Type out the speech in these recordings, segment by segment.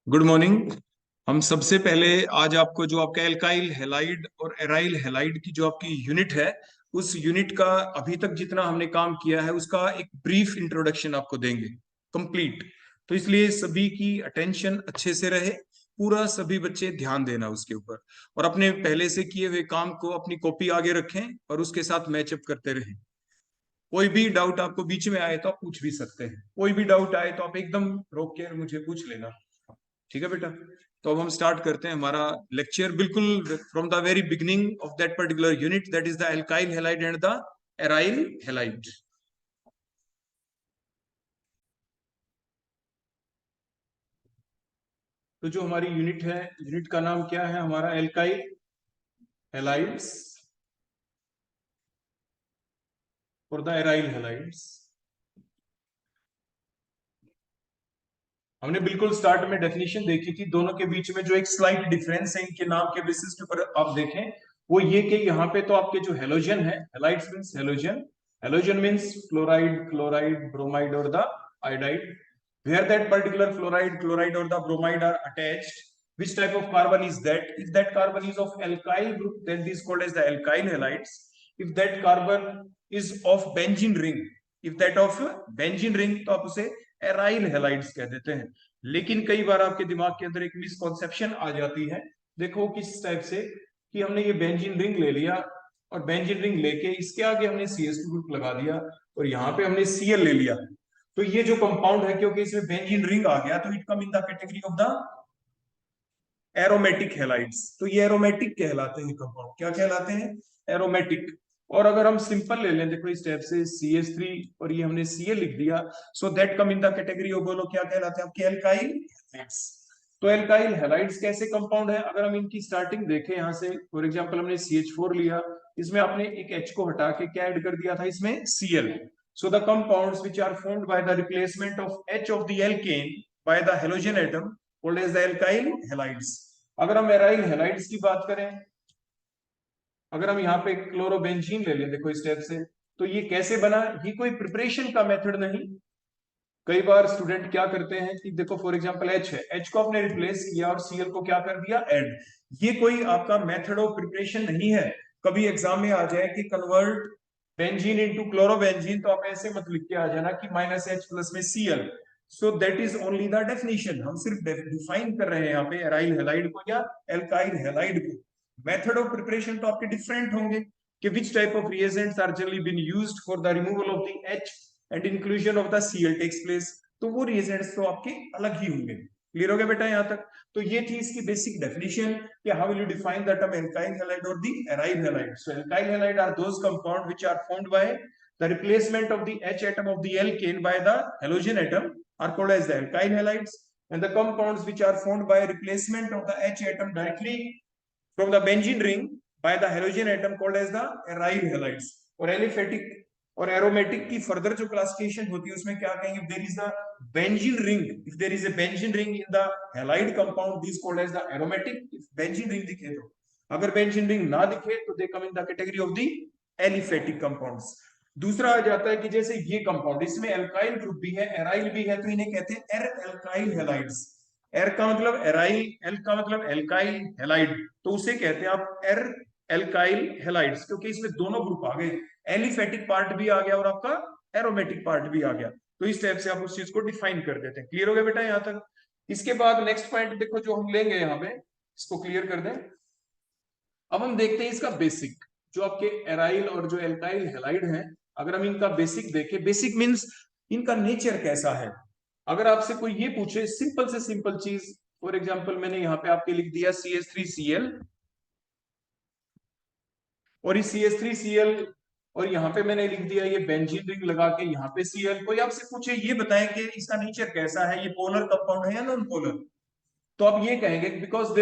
Good morning. हम सबसे पहले आज आपको जो आपका एल्काइल हैलाइड और एराइल हैलाइड की जो आपकी यूनिट है, उस यूनिट का अभी तक जितना हमने काम किया है उसका एक ब्रीफ इंट्रोडक्शन आपको देंगे, कंप्लीट। तो इसलिए सभी की अटेंशन अच्छे से रहे, पूरा सभी बच्चे ध्यान देना उसके ऊपर, और अपने पहले से किए हुए काम को अपनी कॉपी आगे रखें और उसके साथ मैचअप करते रहें। कोई भी डाउट आपको बीच में आए तो आप पूछ भी सकते हैं, कोई भी डाउट आए तो आप एकदम रोक के मुझे पूछ लेना। ठीक है बेटा। तो अब हम स्टार्ट करते हैं हमारा लेक्चर बिल्कुल from the very beginning of that particular unit, that is the alkyl halide and the aryl halide. तो जो हमारी यूनिट है, यूनिट का नाम क्या है हमारा? एल्काइल हैलाइड्स और द एराइल हैलाइड्स। हमने बिल्कुल स्टार्ट में डेफिनेशन देखी थी, दोनों के बीच में जो एक स्लाइट डिफरेंस है इनके नाम के बेसिस के ऊपर आप देखें, वो ये कि यहाँ पे तो आपके जो हेलोजन है, halides means halogen, halogen means fluoride, chloride, bromide और the iodide. Where that particular fluoride, chloride or the bromide are attached, which type of carbon is that? If that carbon is of alkyl group, then this is called as the alkyl halides. If that carbon is of benzene ring, if that of benzene ring, तो आप उसे aryl halides कह देते हैं। लेकिन कई बार आपके दिमाग के अंदर एक मिसकॉन्सेप्शन आ जाती है, देखो किस टाइप से, कि हमने ये बेंजीन रिंग ले लिया और बेंजीन रिंग लेके इसके आगे हमने CH2 ग्रुप लगा दिया और यहाँ पे हमने Cl ले लिया, तो ये जो कंपाउंड है क्योंकि इसमें बेंजीन रिंग आ गया तो it come in the category of the aromatic halides. तो ये एरोमेटिक कहलाते हैं कंपाउंड। क्या कहलाते हैं? एरोमेटिक। और अगर हम सिंपल ले लें, देखो इस टाइप से CH3 और ये हमने Cl लिख दिया, so that come in the category of, बोलो क्या कहलाते हैं आपके? Alkyl halides. तो एल्काइल हैलाइड्स कैसे कंपाउंड है? अगर हम इनकी स्टार्टिंग देखें यहाँ से, फॉर एग्जांपल हमने CH4 लिया, इसमें आपने एक H को हटा के क्या ऐड कर दिया था इसमें? Cl। So the compounds which are formed by the replacement of H of the alkane by the halogen atom called as the alkyl halides। अगर हम एराइल हैलाइड्स की बात करें, अगर हम यहाँ पे क्लोरोबेंजीन ले लें, देखो इस टाइप से, तो ये कैसे बना? ये कोई प्रिपरेशन का मेथड नहीं। कई बार स्टूडेंट क्या करते हैं कि देखो फॉर एग्जांपल H है, H को आपने रिप्लेस किया और Cl को क्या कर दिया? ऐड। ये कोई आपका मेथड ऑफ प्रिपरेशन नहीं है। कभी एग्जाम में आ जाए कि कन्वर्ट बेंजीन इनटू क्लोरोबेंजीन, तो आप ऐसे मत लिख के आ जाना कि -H प्लस में Cl। So that is only the definition. हम सिर्फ डिफाइन कर रहे हैं यहाँ पे एराइल हैलाइड को या एल्काइल हैलाइड को। मेथड ऑफ प्रिपरेशन तो आपके डिफरेंट होंगे कि which type of reagents are generally been used for the removal of the H and inclusion of the Cl takes place. तो वो रिएजेंट्स तो आपके अलग ही होंगे। क्लियर हो गया बेटा यहाँ तक? तो ये थी इसकी बेसिक डेफिनेशन कि how will you define the term alkyl halide और the aryl halide. So alkyl halide are those compound which are formed by the replacement of the H atom of the alkane by the halogen atom are called as the alkyl halides, and the compounds which are formed by replacement of the H atom directly from the benzene ring by the halogen atom called as the aryl halides। और aliphatic और aromatic की further जो classification होती है उसमें क्या कहेंगे? There is the benzene ring, if there is a benzene ring in the halide compound, this called as the aromatic. If benzene ring दिखे तो, अगर बेंजीन रिंग ना दिखे तो they come in the category of the aliphatic compounds. दूसरा आ जाता है कि जैसे ये कंपाउंड, इसमें एल्काइल ग्रुप भी है, एराइल भी है, तो इन्हें कहते हैं एर एल्काइल हैलाइड्स। एर का मतलब एराइल, एल का मतलब एल्काइल, हैलाइड तो उसे कहते हैं आप एर एल्काइल हैलाइड्स, क्योंकि इसमें दोनों ग्रुप आ गए, एलिफेटिक पार्ट भी आ गया और आपका एरोमेटिक पार्ट भी आ गया। तो इस टाइप से आप उस चीज को डिफाइन कर देते हैं। क्लियर हो गया बेटा यहाँ तक? इसके बाद नेक्स्ट पॉइंट देखो जो हम लेंगे यहाँ पे, इसको क्लियर कर दें। अब हम देखते हैं इसका बेसिक, जो आपके एराइल और जो एल्काइल हैलाइड हैं, अगर हम इनका बेसिक देखें, बेसिक मींस इनका नेचर कैसा है। अगर आपसे कोई ये पूछे सिंपल से सिंपल चीज, फॉर एग्जांपल मैंने यहाँ पे आपके लिख दिया CH3Cl, और इस CH3Cl और यहाँ पे मैंने लिख दिया ये बेंजीन रिंग लगा के यहाँ पे Cl। कोई आपसे पूछे ये बताएं कि इसका नेचर कैसा है, ये पोलर कंपाउंड है या नॉन पोलर, तो आप ये कहेंगे because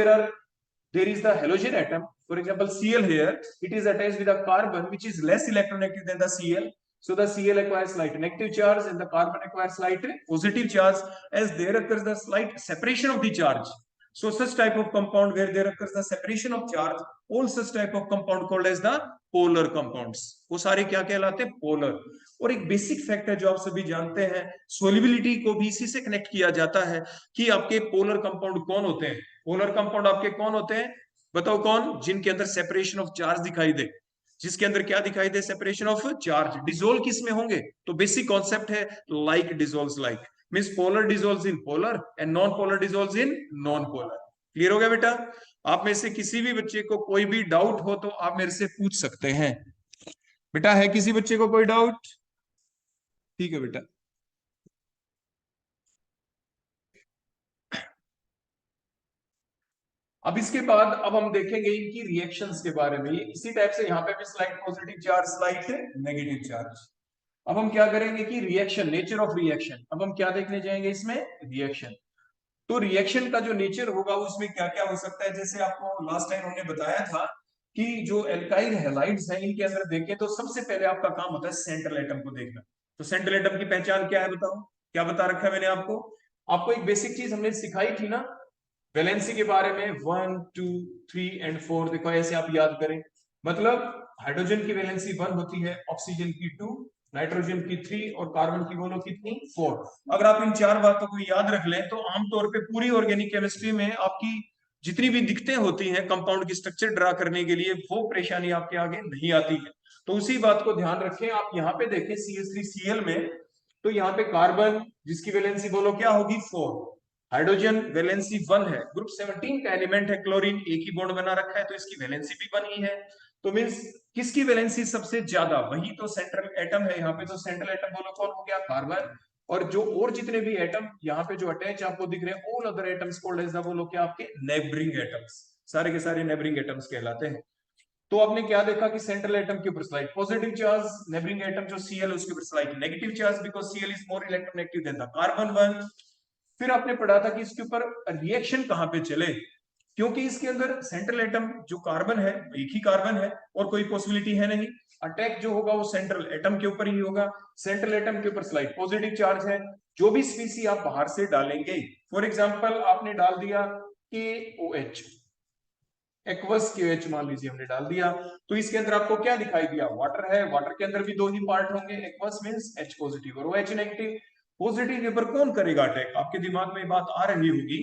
there is the halogen atom, for example Cl here, it is attached with a carbon which is less electronegative than the Cl, so the Cl acquires slight negative charge and the carbon acquires slight positive charge, as there occurs the slight separation of the charge, So such type of compound where there occurs the separation of charge, all such type of compound called as the polar compounds. वो सारे क्या कहलाते हैं? Polar. और एक basic fact है जो आप सभी जानते हैं, सोलिबिलिटी को भी इसी से कनेक्ट किया जाता है कि आपके पोलर कंपाउंड कौन होते हैं. पोलर कंपाउंड आपके कौन होते हैं? बताओ कौन? जिनके अंदर सेपरेशन ऑफ चार्ज दिखाई दे. जिसके अंदर क्या दिखाई दे? Separation of charge. डिसोल्व किस में होंगे? तो बेसिक कॉन्सेप्ट है like dissolves like. Means polar dissolves in polar and non polar dissolves in non polar. Clear हो गया बेटा? आप में से किसी भी बच्चे को कोई भी डाउट हो तो आप मेरे से पूछ सकते हैं. बेटा है किसी बच्चे को कोई डाउट? ठीक है बेटा. अब इसके बाद अब हम देखेंगे इनकी रिएक्शंस के बारे में. इसी टाइप से यहाँ पे भी slide positive charge, slide negative charge. अब हम क्या करेंगे कि रिएक्शन, नेचर ऑफ रिएक्शन. अब हम क्या देखने जाएंगे इसमें? रिएक्शन. तो रिएक्शन का जो नेचर होगा उसमें क्या क्या हो सकता है. जैसे आपको लास्ट टाइम हमने बताया था कि जो एल्काइल हैलाइड्स हैं इनके अंदर देखें तो सबसे पहले आपका काम होता है सेंट्रल एटम को देखना. तो सेंट्रल एटम की पहचान क्या है बताओ? क्या बता रखा है मैंने आपको? आपको एक बेसिक चीज हमने सिखाई थी ना वैलेंसी के बारे में. 1 2 3 एंड 4. देखो ऐसे आप याद करें. मतलब हाइड्रोजन की वैलेंसी 1 होती है, ऑक्सीजन की 2, नाइट्रोजन की 3 और कार्बन की बोलो कितनी? 4. अगर आप इन चार बातों को याद रख लें तो आमतौर पे पूरी ऑर्गेनिक केमिस्ट्री में आपकी जितनी भी दिक्कतें होती हैं कंपाउंड की स्ट्रक्चर ड्रा करने के लिए वो परेशानी आपके आगे नहीं आती है. तो उसी बात को ध्यान रखें. आप यहाँ पे देखें CH3Cl में, तो यहाँ पे कार्बन जिसकी वैलेंसी बोलो क्या होगी? 4. हाइड्रोजन वैलेंसी 1 है. ग्रुप 17 का एलिमेंट है क्लोरीन, एक ही बॉन्ड बना रखा है तो इसकी वैलेंसी भी 1 ही है. तो मींस किसकी वैलेंसी सबसे ज्यादा? वही तो सेंट्रल एटम है यहाँ पे. तो सेंट्रल एटम बोलो कौन हो गया? कार्बन. और जो और जितने भी एटम यहाँ पे जो अटैच आपको दिख रहे हैं, all other atoms called as the बोलो क्या? आपके नेबरिंग एटम्स. सारे के सारे नेबरिंग एटम्स कहलाते हैं. तो आपने क्या देखा कि सेंट्रल एटम के ऊपर slide positive charge, neighbouring atom जो Cl उसके ऊपर slide negative charge because Cl is more electronegative than the carbon one. फिर आपने पढ़ा था कि इसके ऊपर रिएक्शन कहां पे चले, क्योंकि इसके अंदर सेंट्रल एटम जो कार्बन है एक ही कार्बन है और कोई पॉसिबिलिटी है नहीं. अटैक जो होगा वो सेंट्रल एटम के ऊपर ही होगा. सेंट्रल एटम के ऊपर स्लाइड पॉजिटिव चार्ज है. जो भी स्पीसी आप बाहर से डालेंगे, फॉर एग्जांपल आपने डाल दिया KOH, एक्वस KOH मान लीजिए हमने डाल दिया, तो इसके अंदर आपको क्या दिखाई दिया? वाटर है. वाटर के अंदर भी दो ही पार्ट होंगे, एक्वस मींस H पॉजिटिव और OH नेगेटिव. पॉजिटिव के ऊपर कौन करेगा अटैक? आपके दिमाग में बात आ रही होगी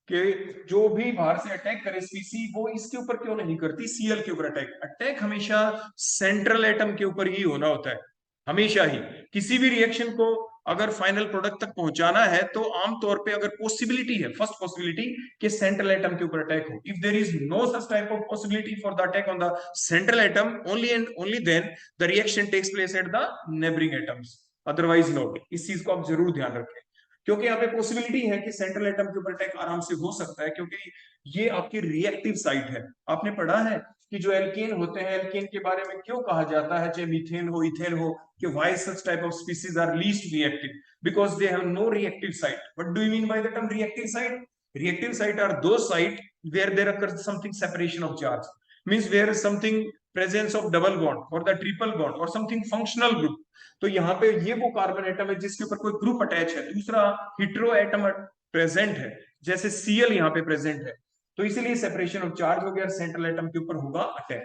कि जो भी बाहर से अटैक करे स्पीसी वो इसके ऊपर क्यों नहीं करती? Cl के ऊपर अटैक. अटैक हमेशा सेंट्रल एटम के ऊपर ही होना होता है, हमेशा ही. किसी भी रिएक्शन को अगर फाइनल प्रोडक्ट तक पहुंचाना है तो आमतौर पे अगर पॉसिबिलिटी है, फर्स्ट पॉसिबिलिटी कि सेंट्रल एटम के ऊपर अटैक हो, if there is no such type of possibility for the attack on the central atom, only and only then the reaction takes place at the neighbouring atoms, otherwise not. इस चीज को आप जरूर ध्यान रखें, क्योंकि यहाँ पे पॉसिबिलिटी है कि सेंट्रल एटम के ऊपर अटैक आराम से हो सकता है, क्योंकि ये आपकी रिएक्टिव साइट है. आपने पढ़ा है कि जो एल्केन होते हैं, एल्केन के बारे में क्यों कहा जाता है, चाहे मीथेन हो इथेन हो, कि why such type of species are least reactive? Because they have no reactive site. What do you mean by the term reactive site? Reactive site are those site where there occurs something separation of charge, means where something presence of double bond or the triple bond or something functional group. तो यहाँ पे ये वो carbon atom है जिसके ऊपर कोई group attach है, दूसरा हिट्रो एटम प्रेजेंट है, जैसे Cl यहाँ पे प्रेजेंट है. तो इसीलिए सेपरेशन ऑफ चार्ज हो गया, सेंट्रल एटम के ऊपर होगा अटैक.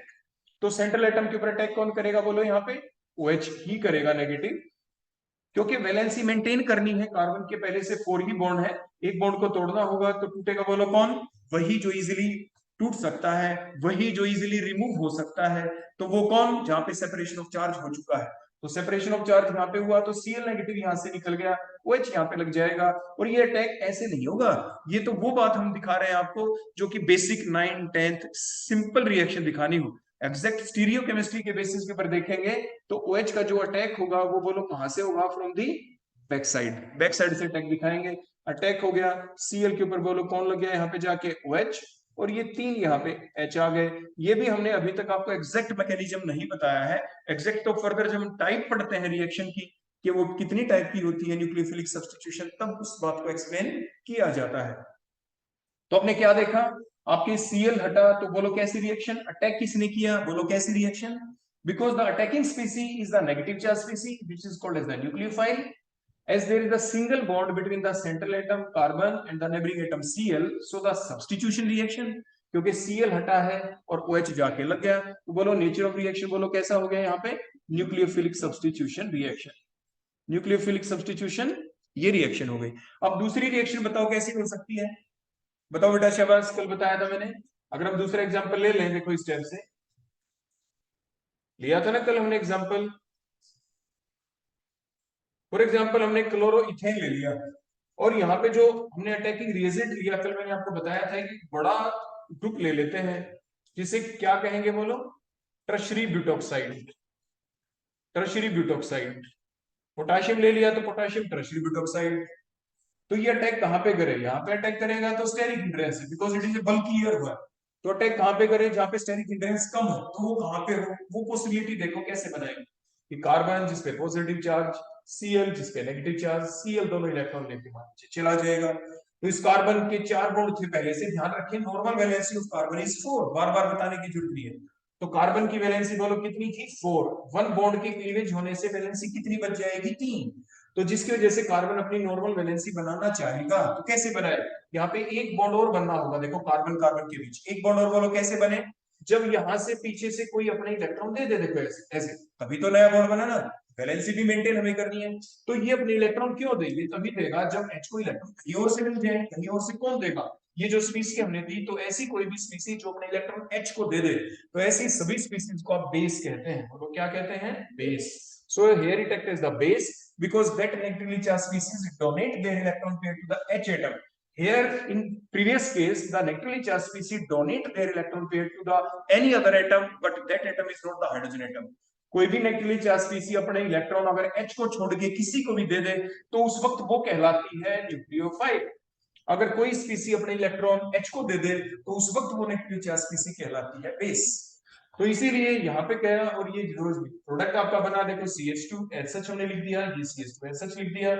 तो सेंट्रल एटम के ऊपर अटैक कौन करेगा बोलो? यहाँ पे OH ही करेगा नेगेटिव, क्योंकि वैलेंसी मेंटेन करनी है. कार्बन के पहले से 4 ही बॉन्ड है, एक बॉन्ड को तोड़ना होगा तो टूटेगा बोलो कौन? वही जो इजीली टूट सकता है, वही जो इजीली रिमूव हो सकता है. तो वो कौन? जहां पे सेपरेशन ऑफ चार्ज हो चुका है. तो सेपरेशन ऑफ चार्ज यहाँ पे हुआ तो Cl नेगेटिव यहाँ से निकल गया, OH यहाँ पे लग जाएगा. और ये अटैक ऐसे नहीं होगा, ये तो वो बात हम दिखा रहे हैं आपको जो कि basic 9th 10th simple reaction दिखानी हो. एग्जैक्ट स्टीरियो केमिस्ट्री के बेसिस के ऊपर देखेंगे तो OH का जो अटैक होगा वो बोलो कहां से होगा? From the back side. Back side से अटैक दिखाएंगे. अटैक हो गया Cl के ऊपर, बोलो कौन लग गया यहाँ पे जाके? OH. और ये 3 यहाँ पे H आ गए. ये भी हमने अभी तक आपको एग्जैक्ट मैकेनिज्म नहीं बताया है. एग्जैक्ट तो फर्दर जब हम टाइप पढ़ते हैं रिएक्शन की कि वो कितनी टाइप की होती है, न्यूक्लियोफिलिक सब्स्टिट्यूशन, तब उस बात को एक्सप्लेन किया जाता है. तो आपने क्या देखा? आपके Cl हटा तो बोलो कैसी रिएक्शन? अटैक किसने किया? बोलो कैसी reaction? Because the attacking species is the negative charge species which is called as the nucleophile. as there is a single bond between the central atom carbon and the neighboring atom Cl, so the substitution reaction, क्योंकि Cl हटा है और OH जाके लग गया, तो बोलो nature of reaction बोलो कैसा हो गया यहाँ पे, nucleophilic substitution reaction, nucleophilic substitution ये रिएक्शन हो गई। अब दूसरी रिएक्शन बताओ कैसी हो सकती है, बताओ बेटा शाबाश, कल बताया था मैंने। अगर हम दूसरा एग्जांपल ले लें, देखो इस टाइप से लिया था ना कल हमने एग्जांपल, फॉर एग्जांपल हमने क्लोरोइथेन ले लिया और यहाँ पे जो हमने अटैकिंग रिएजेंट लिया, कल मैंने आपको बताया था कि बड़ा ग्रुप ले लेते हैं जिसे क्या कहेंगे बोलो, tertiary butoxide, tertiary butoxide. Potassium ले लिया तो पोटाशियम टर्शरी ब्यूटॉक्साइड। तो ये अटैक कहां पे करे, यहाँ पे अटैक करेगा तो स्टेरिक हिंड्रेंस है, because it is a bulkier हुआ। तो अटैक कहां पे करे, जहां पे स्टेरिक हिंड्रेंस कम हो, तो वो कहां पे हो, वो पॉसिबिलिटी देखो कैसे बनाएंगे कि कार्बन जिसपे पॉजिटिव चार्ज, Cl जिसपे नेगेटिव चार्ज, Cl दोनों इलेक्ट्रॉन लेके नीचे चला जाएगा। तो इस कार्बन के 4 बॉन्ड थे पहले से, ध्यान रखें normal valency of carbon is 4, बार बार बताने की जरूरत नहीं है। तो कार्बन की वैलेंसी बोलो कितनी थी, 4। 1 बॉन्ड के क्लीवेज होने से वैलेंसी कितनी बच जाएगी, 3। तो जिसकी वजह से कार्बन अपनी नॉर्मल वैलेंसी बनाना चाहेगा, तो कैसे बनाए, यहाँ पे एक बॉन्ड और बनना होगा, देखो कार्बन कार्बन के बीच एक बॉन्ड और, बोलो कैसे बने, जब यहाँ से पीछे से कोई अपने इलेक्ट्रॉन दे दे, देखो ऐसे ऐसे, तभी तो नया बॉन्ड बना ना, वैलेंसी भी मेंटेन हमें करनी है। तो ये अपने इलेक्ट्रॉन क्यों देंगे, तभी देगा जब H को इलेक्ट्रॉन कहीं और से मिल जाए, कहीं और से कौन देगा, ये जो स्पीसीज हमने दी, तो ऐसी कोई भी स्पीसीज जो अपने इलेक्ट्रॉन H को दे दे, तो ऐसी सभी स्पीसीज को आप बेस कहते हैं, बोलो क्या कहते हैं, base. So here it acts as the base because that negatively charged species donate their electron pair to the H atom. Here in previous case the negatively charged species donate their electron pair to the any other atom, but that atom is not the hydrogen atom. कोई भी negatively charge स्पीसी अपने electron अगर H को छोड़ के किसी को भी दे दे तो उस वक्त वो कहलाती है न्यूक्लियोफाइल। अगर कोई स्पीसी अपने इलेक्ट्रॉन H को दे दे तो उस वक्त वो नेगेटिव चार्ज स्पीसी कहलाती है बेस। तो इसीलिए यहाँ पे क्या है, और ये जो प्रोडक्ट आपका बना, देखो CH2 SH हमने लिख दिया, ये CH2 SH लिख दिया,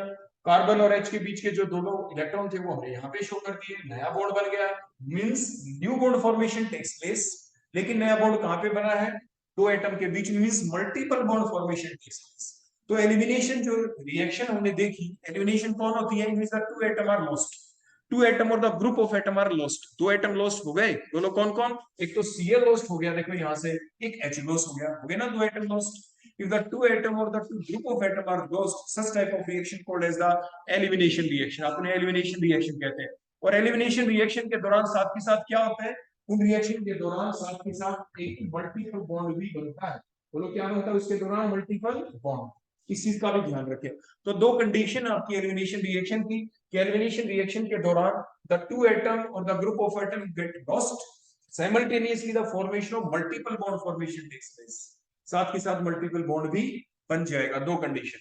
कार्बन और H के बीच के जो दोनों इलेक्ट्रॉन थे वो हमने यहाँ पे शो कर दिए, नया बॉन्ड बन गया, means new bond formation takes place. लेकिन नया बॉन्ड कहाँ पे बना है, दो एटम के बीच, means multiple bond formation takes place. तो एलिमिनेशन जो रिएक्शन हमने देखी, एलिमिनेशन कौन होती है, means the two atom are lost, two atom और the group of atom are lost, दो एटम लॉस्ट हो गए, बोलो कौन कौन, एक तो Cl लॉस्ट हो गया, देखो यहाँ से, एक H लॉस्ट हो गया ना, दो atom lost. If the two atom or the two group of atom are lost, such type of reaction called as the elimination reaction, अपने elimination reaction कहते हैं। और elimination reaction के दौरान साथ के साथ क्या होता है, उन रिएक्शन के दौरान साथ के साथ एक मल्टीपल बॉन्ड भी बनता है, बोलो क्या बनता है उसके दौरान, मल्टीपल बॉन्ड, इस चीज का भी ध्यान रखें। तो दो कंडीशन आपकी एलिमिनेशन रिएक्शन की, एलिमिनेशन रिएक्शन के दौरान द टू एटम और the group of atom get lost, simultaneously the formation of multiple bond formation takes place, साथ के साथ मल्टीपल बॉन्ड भी बन जाएगा, दो कंडीशन।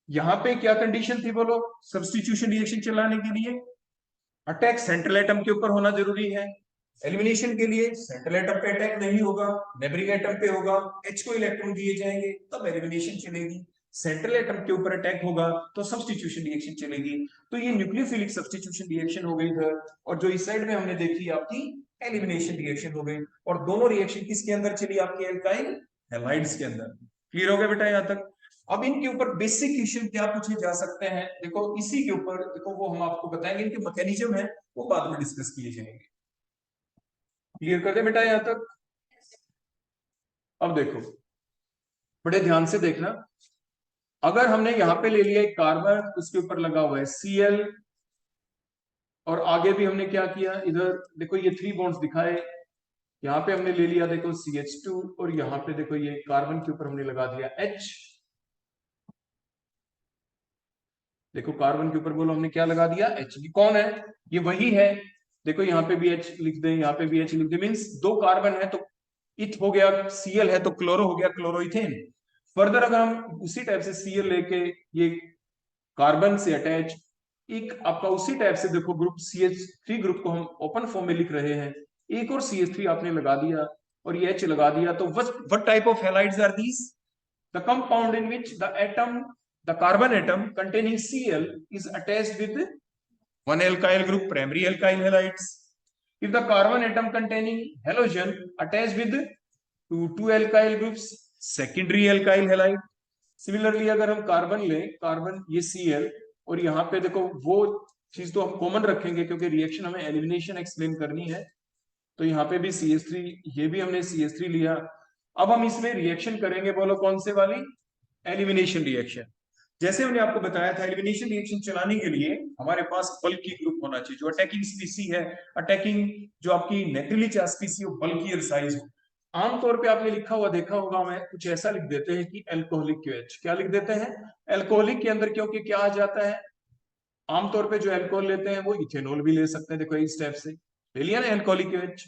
यहां पे क्या कंडीशन थी बोलो, सब्स्टिट्यूशन रिएक्शन चलाने के लिए अटैक सेंट्रल एटम के ऊपर होना जरूरी है, एलिमिनेशन के लिए सेंट्रल एटम पे अटैक नहीं होगा, नेबरिंग एटम पे होगा, H को इलेक्ट्रॉन दिए जाएंगे तब एलिमिनेशन चलेगी, सेंट्रल एटम के ऊपर अटैक होगा तो सब्स्टिट्यूशन रिएक्शन चलेगी। तो ये न्यूक्लियोफिलिक सब्स्टिट्यूशन रिएक्शन हो गई इधर, और जो इस साइड में हमने देखी आपकी एलिमिनेशन रिएक्शन हो गई, और दोनों रिएक्शन किसके अंदर चली, आपकी एल्काइल हैलाइड्स के अंदर। क्लियर हो गया बेटा यहां तक। अब इनके ऊपर बेसिक क्वेश्चन क्या पूछे जा सकते हैं, देखो इसी के ऊपर, देखो वो हम आपको बताएंगे, इनके मैकेनिज्म है वो बाद में डिस्कस किए जाएंगे। क्लियर कर दे बेटा यहां तक। अब देखो बड़े ध्यान से देखना, अगर हमने यहां पे ले लिया एक कार्बन, उसके ऊपर लगा हुआ है Cl, और आगे भी हमने क्या किया, इधर देखो ये 3 बॉन्ड्स दिखाए, यहाँ पे हमने ले लिया देखो CH2, और यहाँ पे देखो ये कार्बन के ऊपर हमने लगा दिया H, देखो कार्बन के ऊपर बोलो हमने क्या लगा दिया, H। कौन है, ये वही है, देखो यहाँ पे भी H लिख दें, यहाँ पे भी H लिख दें, मीन्स दो कार्बन है तो इथ हो गया, Cl है तो क्लोरो हो गया, क्लोरोइथेन। फर्दर अगर हम उसी टाइप से Cl लेके ये कार्बन से अटैच, एक आपका उसी टाइप से देखो ग्रुप CH3 ग्रुप को हम ओपन फॉर्म में लिख रहे हैं, एक और CH3 आपने लगा दिया और ये H लगा दिया, तो what type of halides are these? The compound in which the carbon atom containing Cl is attached with one alkyl group, primary alkyl halides. If the carbon atom containing halogen attached with two alkyl groups, secondary alkyl halide. Similarly अगर हम carbon लें, carbon ये Cl, और यहाँ पे देखो वो चीज तो हम कॉमन रखेंगे क्योंकि रिएक्शन हमें एलिमिनेशन एक्सप्लेन करनी है, तो यहाँ पे भी CH3, ये भी हमने CH3 लिया। अब हम इसमें रिएक्शन करेंगे, बोलो कौन से वाली, एलिमिनेशन रिएक्शन। जैसे हमने आपको बताया था, एलिमिनेशन रिएक्शन चलाने के लिए हमारे पास बल्की ग्रुप होना चाहिए, जो अटैकिंग स्पीसी है, अटैकिंग जो आपकी नेचुरली चार्ज स्पीसी हो, बल्कियर साइज हो। आमतौर पे आपने लिखा हुआ देखा होगा, हमें कुछ ऐसा लिख देते हैं कि एल्कोहलिक क्यूएच, क्या लिख देते हैं, एल्कोहलिक के अंदर, क्योंकि क्या आ जाता है, आमतौर पे जो अल्कोहल लेते हैं वो इथेनॉल भी ले सकते हैं, देखो इस टाइप से ले लिया ना एल्कोहलिक क्यूएच,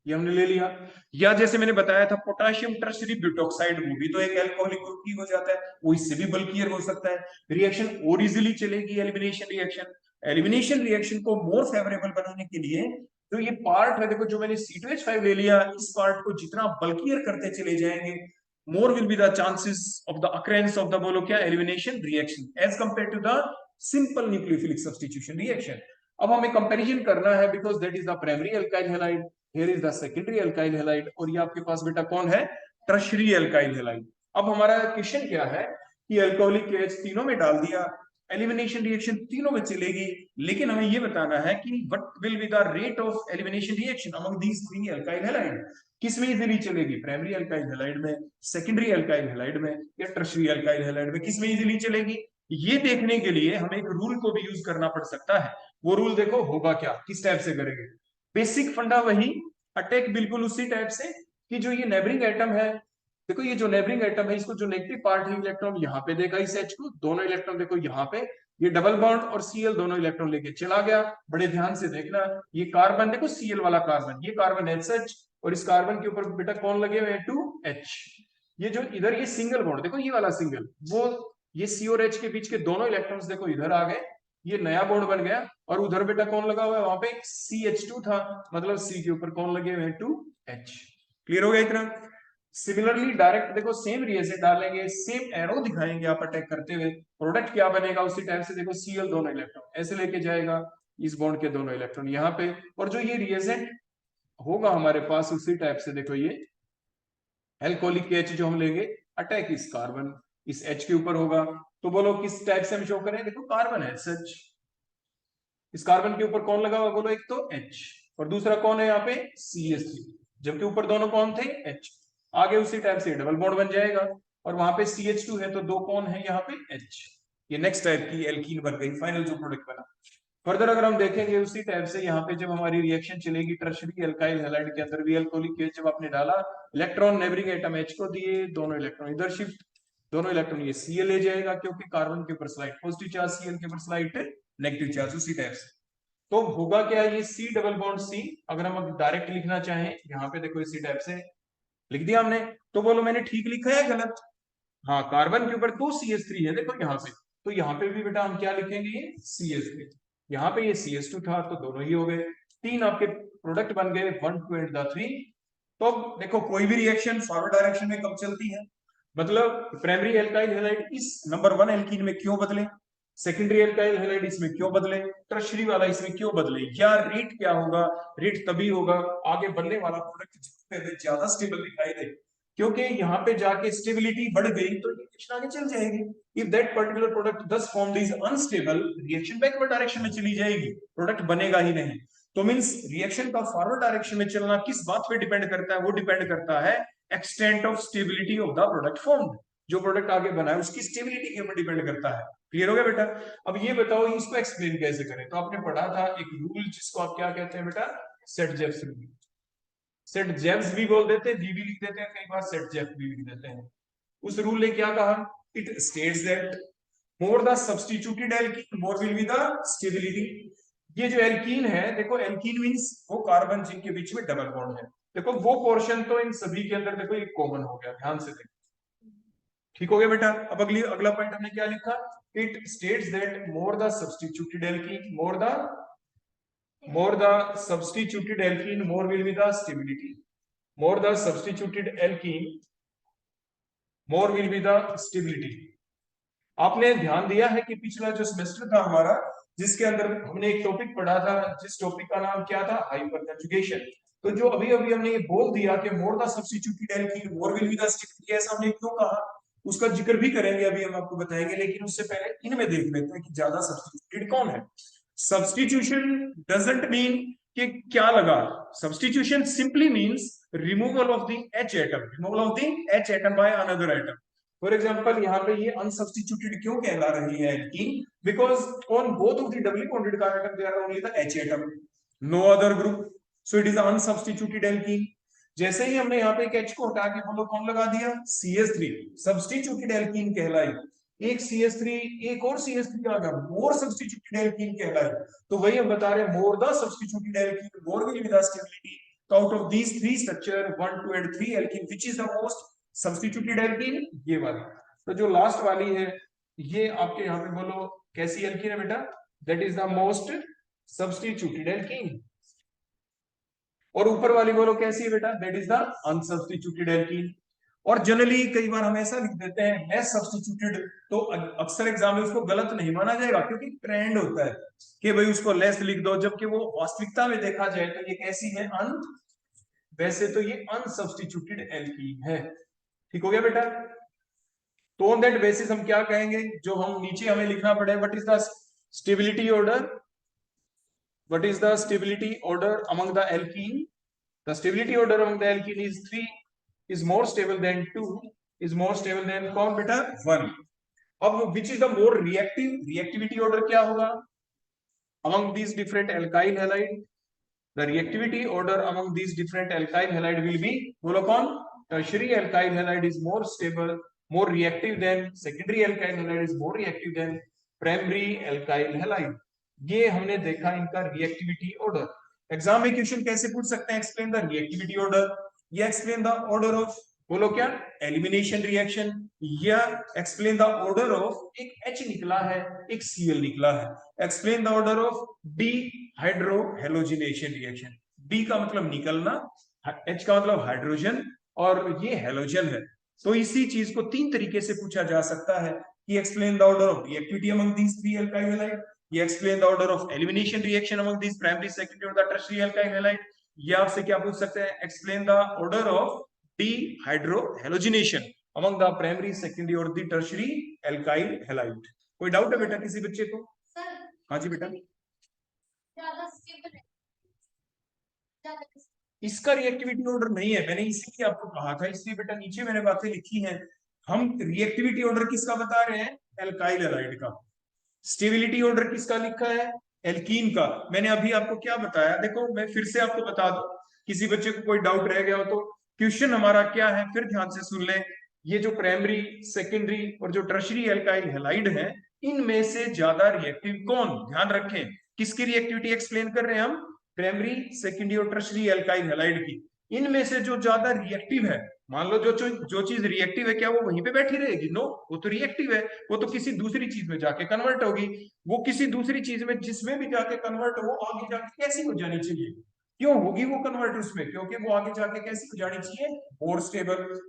ये हमने ले लिया। या जैसे मैंने बताया था पोटेशियम टर्शरी ब्यूटॉक्साइड, वो भी तो एक अल्कोहलिक ग्रुप ही हो जाता है, वो इससे भी बल्कियर हो सकता है, रिएक्शन और इजीली चलेगी एलिमिनेशन रिएक्शन। एलिमिनेशन रिएक्शन को मोर फेवरेबल बनाने के लिए तो ये पार्ट है, देखो जो मैंने C2H5 ले लिया, इस पार्ट को जितना बल्कियर करते चले जाएंगे, more will be the chances of the occurrence of the, बोलो क्या, elimination reaction as compare to the simple nucleophilic substitution reaction. अब हमें कंपैरिजन करना है, because that is the primary alkyl halide, here is the secondary alkyl halide, और ये आपके पास बेटा कौन है, टर्शरी अल्काइल हैलाइड। अब हमारा क्वेश्चन क्या है कि अल्कोहलिक KH तीनों में डाल दिया, एलिमिनेशन रिएक्शन तीनों में चलेगी, लेकिन हमें ये बताना है कि what will be the rate of elimination reaction among these three alkyl halide, किसमें इजीली चलेगी, प्राइमरी अल्काइल हैलाइड में, सेकेंडरी अल्काइल हैलाइड में, या टर्शरी अल्काइल हैलाइड में, किसमें इजीली चलेगी। ये देखने के लिए हमें एक रूल को भी यूज करना पड़ सकता है। वो रूल देखो होगा क्या, किस टाइप से करेंगे, बेसिक फंडा वही, अटैक बिल्कुल उसी टाइप से कि जो ये नेबरिंग एटम है, देखो ये जो नेबरिंग एटम है, इसको जो नेगेटिव पार्ट है इलेक्ट्रॉन यहाँ पे देगा, इस H को, दोनों इलेक्ट्रॉन देखो यहाँ पे, ये डबल बॉन्ड और Cl दोनों इलेक्ट्रॉन लेके चला गया। बड़े ध्यान से देखना, ये कार्बन देखो Cl वाला कार्बन, ये कार्बन HH, और इस कार्बन के ऊपर बेटा कौन लगे हुए हैं, 2H। ये जो इधर ये सिंगल बॉन्ड देखो, ये वाला सिंगल, वो ये C और H के बीच के दोनों इलेक्ट्रॉन्स देखो इधर आ गए, ये नया बॉन्ड बन गया, और उधर बेटा कौन लगा हुआ है, वहां पे CH2 था, मतलब C के ऊपर कौन लगे हुए हैं, 2H। क्लियर हो गया इतना। सिमिलरली डायरेक्ट देखो सेम रिएजेंट डालेंगे, सेम एरो दिखाएंगे आप अटैक करते हुए, प्रोडक्ट क्या बनेगा उसी टाइप से, देखो Cl दोनों इलेक्ट्रॉन ऐसे लेके जाएगा, इस बॉन्ड के दोनों इलेक्ट्रॉन यहाँ पे, और जो ये रिएजेंट होगा हमारे पास उसी टाइप से, देखो ये एल्कोहलिक H जो हम लेंगे, अटैक इस कार्बन, इस H के ऊपर होगा, तो बोलो किस टाइप से हम शो करें, देखो कार्बन है सच, इस कार्बन के ऊपर कौन लगा हुआ, बोलो एक तो H, और दूसरा कौन है यहाँ पे, CH3, जबकि ऊपर दोनों कौन थे, H, आगे उसी टाइप से डबल बॉन्ड बन जाएगा, और वहां पे CH2 है, तो दो कौन है यहाँ पे, H, ये नेक्स्ट टाइप की एल्कीन बन गई, फाइनल जो प्रोडक्ट बना। फर्दर अगर हम देखेंगे उसी टाइप से, यहाँ पे जब हमारी रिएक्शन चलेगी टर्शरी अल्काइल हैलाइड के अंदर भी, अल्कोहलिक एच जब आपने डाला, इलेक्ट्रॉन नेबरिंग एटम H को दिए, दोनों इलेक्ट्रॉन इधर शिफ्ट, दोनों इलेक्ट्रॉन ये Cl ले जाएगा, क्योंकि कार्बन के ऊपर स्लाइड पॉजिटिव चार्ज, Cl के ऊपर स्लाइड नेगेटिव चार्ज, उसी टाइप से। तो होगा क्या, ये C डबल बॉन्ड C, अगर हम डायरेक्ट लिखना चाहें, यहाँ पे देखो इसी टाइप से लिख दिया हमने, तो बोलो मैंने ठीक लिखा है गलत, हाँ कार्बन के ऊपर 2CH3 है देखो यहाँ पे, तो यहाँ पे भी बेटा हम क्या लिखेंगे, ये CH3, यहाँ पे ये CH2 था, तो दोनों ही हो गए, तीन आपके प्रोडक्ट बन गए, 1 2 एंड 3। तो अब देखो कोई भी रिएक्शन फॉरवर्ड डायरेक्शन में कब चलती है, मतलब प्राइमरी एल्काइल हैलाइड इस नंबर 1 एल्कीन में क्यों बदले, सेकेंडरी एल्काइल हैलाइड इसमें क्यों बदले, टर्शरी वाला इसमें क्यों बदले, या रेट क्या होगा, रेट तभी होगा आगे बनने वाला प्रोडक्ट ज्यादा स्टेबल दिखाई दे, क्योंकि यहाँ पे जाके स्टेबिलिटी बढ़ गई तो रिएक्शन आगे चल जाएगी। इफ दैट पर्टिकुलर प्रोडक्ट दस formed is unstable, reaction backward direction में चली जाएगी, प्रोडक्ट बनेगा ही नहीं। तो मींस रिएक्शन का फॉरवर्ड डायरेक्शन में चलना किस बात पे डिपेंड करता है, वो डिपेंड करता है extent of stability of the product formed, जो प्रोडक्ट आगे बना है उसकी स्टेबिलिटी के ऊपर डिपेंड करता है। क्लियर हो गया बेटा। अब ये बताओ इसको एक्सप्लेन कैसे करें, तो आपने पढ़ा था एक रूल जिसको आप क्या कहते हैं बेटा, सेट जेव्स रूल, सेट जेव्स भी बोल देते हैं, भी लिख देते हैं, कई बार सेट जेव भी लिख देते हैं। उस रूल ने क्या कहा, it states that more the substituted alkene more will be the stability. ये जो एल्कीन है, देखो एल्कीन मींस वो कार्बन जिनके बीच में डबल बॉन्ड है, देखो वो पोर्शन तो इन सभी के अंदर देखो एक कॉमन हो गया, ध्यान से देखो, ठीक हो गया बेटा। अब अगला पॉइंट हमने क्या लिखा, it states that more the substituted alkene more the substituted alkene more will be the stability, more the substituted alkene more will be the stability। आपने ध्यान दिया है कि पिछला जो सेमेस्टर था हमारा, जिसके अंदर हमने एक टॉपिक पढ़ा था, जिस टॉपिक का नाम क्या था, हाइपरकंजुगेशन। तो जो अभी अभी हमने ये बोल दिया कि मोर the substituted alkene more will be the stability, ऐसा हमने क्यों कहा, उसका जिक्र भी करेंगे, अभी हम आपको बताएंगे, लेकिन उससे पहले इनमें देख लेते हैं कि ज्यादा सब्स्टिट्यूटेड कौन है। सब्स्टिट्यूशन डजंट मीन कि क्या लगा, substitution simply means removal of the H atom, removal of the H atom by another atom. For example यहाँ पे ये अनसब्स्टिट्यूटेड क्यों कहला रही है alkene, because on both of the doubly bonded carbon atom there are only the H atom, no other group, so it is unsubstituted alkene. जैसे ही हमने यहाँ पे एक H को हटा के बोलो कौन लगा दिया, CH3, सब्स्टिट्यूटेड एल्कीन कहलाई। एक CH3 एक और CH3 आ गया, मोर सब्स्टिट्यूटेड एल्कीन कहलाई। तो वही हम बता रहे हैं, more the substituted alkene more will be the stability. तो out of these three structure 1 2 and 3 alkene which is the most substituted alkene, ये वाली। तो जो लास्ट वाली है ये आपके यहाँ पे बोलो कैसी एल्कीन है बेटा, that is the most substituted alkene. और ऊपर वाली बोलो कैसी है बेटा, दैट इज द अनसब्स्टिट्यूटेड एल्कीन। और जनरली कई बार हम ऐसा लिख देते हैं लेस सब्स्टिट्यूटेड, तो अक्सर एग्जाम में उसको गलत नहीं माना जाएगा, क्योंकि ट्रेंड होता है कि भाई उसको लेस लिख दो, जबकि वो वास्तविकता में देखा जाए तो ये कैसी है, वैसे तो ये अनसब्स्टिट्यूटेड एल्कीन है। ठीक हो गया बेटा। तो ऑन दैट बेसिस हम क्या कहेंगे, जो हम नीचे हमें लिखना पड़े, what is the stability order, what is the stability order among the alkene? The stability order among the alkene is 3, is more stable than 2, is more stable than कौन बेटा 1। अब which is the more reactive, reactivity order क्या होगा among these different alkyl halide? The reactivity order among these different alkyl halide will be, बोलो कौन, tertiary alkyl halide is more stable, more reactive than secondary alkyl halide is more reactive than primary alkyl halide। ये हमने देखा इनका reactivity order. Exam में question कैसे पूछ सकते हैं, एक्सप्लेन द रिएक्टिविटी ऑर्डर, या एक्सप्लेन द ऑर्डर ऑफ, बोलो क्या, एलिमिनेशन रिएक्शन, या एक्सप्लेन द ऑर्डर ऑफ, एक H निकला है एक Cl निकला है, explain the order of D hydro halogenation reaction. D का मतलब निकलना, H का मतलब हाइड्रोजन, और ये हेलोजन है। तो इसी चीज को तीन तरीके से पूछा जा सकता है कि explain the order of reactivity among these three alkyl halide, ये explain the order of elimination reaction among this primary secondary और द टर्शियरी एल्काइल हैलाइड। ये आपसे क्या पूछ सकते हैं, explain the order of dehydrohalogenation among the primary secondary और the tertiary alkyl halide. कोई डाउट है बेटा किसी बच्चे को? हाँ जी बेटा। इसका रिएक्टिविटी ऑर्डर नहीं है, मैंने इसीलिए आपको कहा था, इसलिए बेटा नीचे मैंने बातें लिखी हैं। हम रिएक्टिविटी ऑर्डर किसका बता रहे हैं, एल्काइल हैलाइड का। स्टेबिलिटी ऑर्डर किसका लिखा है, एल्कीन का। मैंने अभी आपको क्या बताया, देखो मैं फिर से आपको बता दूं, किसी बच्चे को कोई डाउट रह गया हो तो क्वेश्चन हमारा क्या है, फिर ध्यान से सुन ले। ये जो प्राइमरी सेकेंडरी और जो टर्शियरी एल्काइल हैलाइड है, इनमें से ज्यादा रिएक्टिव कौन, ध्यान रखें किसकी रिएक्टिविटी एक्सप्लेन कर रहे हैं हम, प्राइमरी सेकेंडरी और टर्शियरी एल्काइल हैलाइड की। इनमें से जो ज्यादा रिएक्टिव है, मान लो जो चीज रिएक्टिव है क्या वो वहीं पे बैठी रहेगी, नो, वो तो रिएक्टिव है, वो तो किसी दूसरी चीज में जाके कन्वर्ट होगी। वो किसी दूसरी चीज में जिसमें भी जाके कन्वर्ट हो, आगे जाके कैसी हो जानी चाहिए, क्यों होगी वो कन्वर्ट उसमें, क्योंकि वो आगे जाके कैसी हो जानी चाहिए, मोर स्टेबल।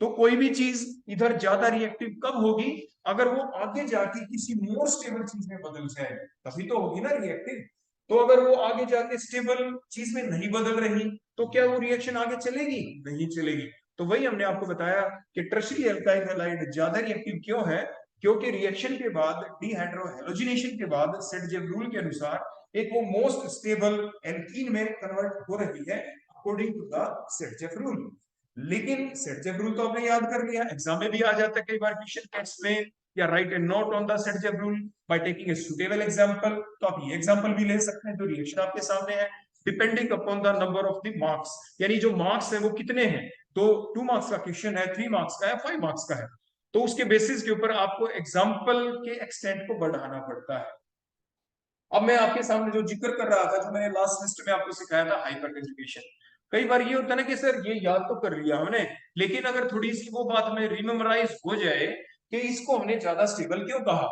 तो कोई भी चीज इधर ज्यादा रिएक्टिव कब होगी, अगर वो आगे जाके किसी मोर स्टेबल चीज में बदल जाए, तभी तो होगी ना रिएक्टिव। तो अगर वो आगे जाके स्टेबल चीज में नहीं बदल रही, तो क्या वो रिएक्शन आगे चलेगी, नहीं चलेगी। तो वही हमने आपको बताया कि टर्शियरी एल्काइल हैलाइड ज्यादा रिएक्टिव क्यों है, क्योंकि रिएक्शन के बाद डीहाइड्रोहेलोजिनेशन के बाद सेडजेव रूल के अनुसार एक वो मोस्ट स्टेबल एल्कीन में कन्वर्ट हो रही है according to the Saytzeff rule. लेकिन सेडजेव रूल तो आपने याद कर लिया, एग्जाम में भी आ जाता है कई बार क्वेश्चन, एक्सप्लेन या write a note on the Saytzeff rule by taking a suitable example. तो आप ये एग्जांपल भी ले सकते हैं, जो रिएक्शन आपके सामने है, depending upon the number of the marks, यानी जो मार्क्स है वो कितने हैं, तो 2 मार्क्स का क्वेश्चन है, 3 मार्क्स का है, 5 मार्क्स का है, तो उसके बेसिस के ऊपर आपको एग्जाम्पल के एक्सटेंट को बढ़ाना पड़ता है। अब मैं आपके सामने जो जिक्र कर रहा था, जो मैंने लास्ट सेमेस्टर में आपको सिखाया था, हाइपर कंजुगेशन। कई बार ये होता है ना कि सर ये याद तो कर लिया हमने, लेकिन अगर थोड़ी सी वो बात में रिमेमोराइज हो जाए कि इसको हमने ज्यादा स्टेबल क्यों कहा,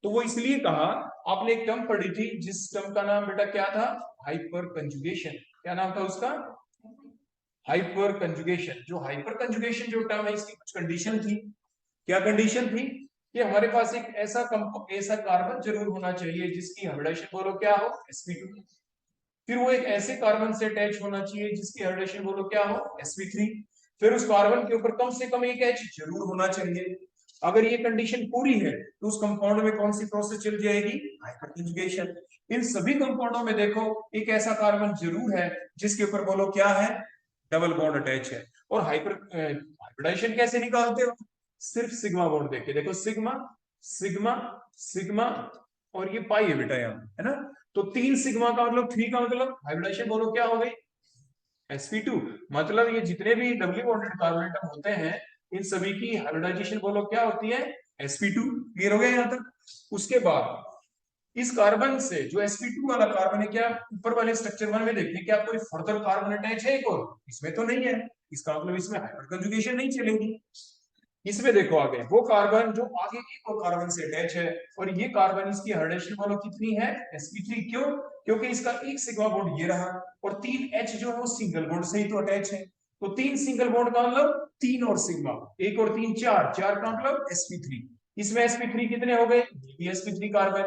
तो वो इसलिए कहा, आपने एक टर्म पढ़ी थी जिस टर्म का नाम बेटा क्या था, हाइपर कंजुगेशन। क्या नाम था उसका, हाइपर कंजुगेशन। जो हाइपर कंजुगेशन जो टर्म है, इसकी कुछ कंडीशन थी। क्या कंडीशन थी, कि हमारे पास एक ऐसा कार्बन जरूर होना चाहिए जिसकी हाइब्रिडेशन बोलो क्या हो, sp2। फिर वो एक ऐसे कार्बन से अटैच होना चाहिए जिसकी हाइब्रिडेशन बोलो क्या हो, sp3। फिर उस कार्बन के ऊपर कम से कम एक H जरूर होना चाहिए। अगर ये कंडीशन पूरी है तो उस कंपाउंड में कौन सी प्रोसेस चल जाएगी, हाइपरकंजुगेशन। इन सभी कंपाउंडों में देखो एक ऐसा कार्बन जरूर है जिसके ऊपर बोलो क्या है, डबल बॉन्ड अटैच है। और हाइब्रिडाइजेशन कैसे निकालते हो, सिर्फ सिग्मा बॉन्ड देखे, देखो सिग्मा सिग्मा सिग्मा और ये पाई है बेटा यहाँ, है ना। तो 3 सिग्मा का मतलब 3 का मतलब हाइब्रिडाइजेशन बोलो क्या हो गई, sp2। मतलब ये जितने भी डबली बॉन्डेड कार्बन एटम होते हैं इन सभी की हाइब्रिडाइजेशन बोलो क्या होती है, sp2। क्लियर हो गया यहाँ तक। उसके बाद इस कार्बन से जो sp2 वाला कार्बन है, क्या ऊपर वाले स्ट्रक्चर वन में देखिए क्या कोई फर्दर कार्बन अटैच है एक और, इसमें तो नहीं है। इसका मतलब इसमें हाइपरकंजुगेशन नहीं चलेगी। इसमें देखो आगे वो कार्बन जो आगे एक और कार्बन से अटैच है, और ये कार्बन इसकी हाइड्रोजन बोलो कितनी है, sp3। क्यों, क्योंकि इसका एक सिग्मा बॉन्ड ये रहा और 3 H जो है वो सिंगल बॉन्ड से ही तो अटैच है। तो 3 सिंगल बॉन्ड का मतलब 3 और सिग्मा, 1 और 3 4, 4 का मतलब sp3। इसमें sp3 कितने हो गए, ये भी sp3 कार्बन,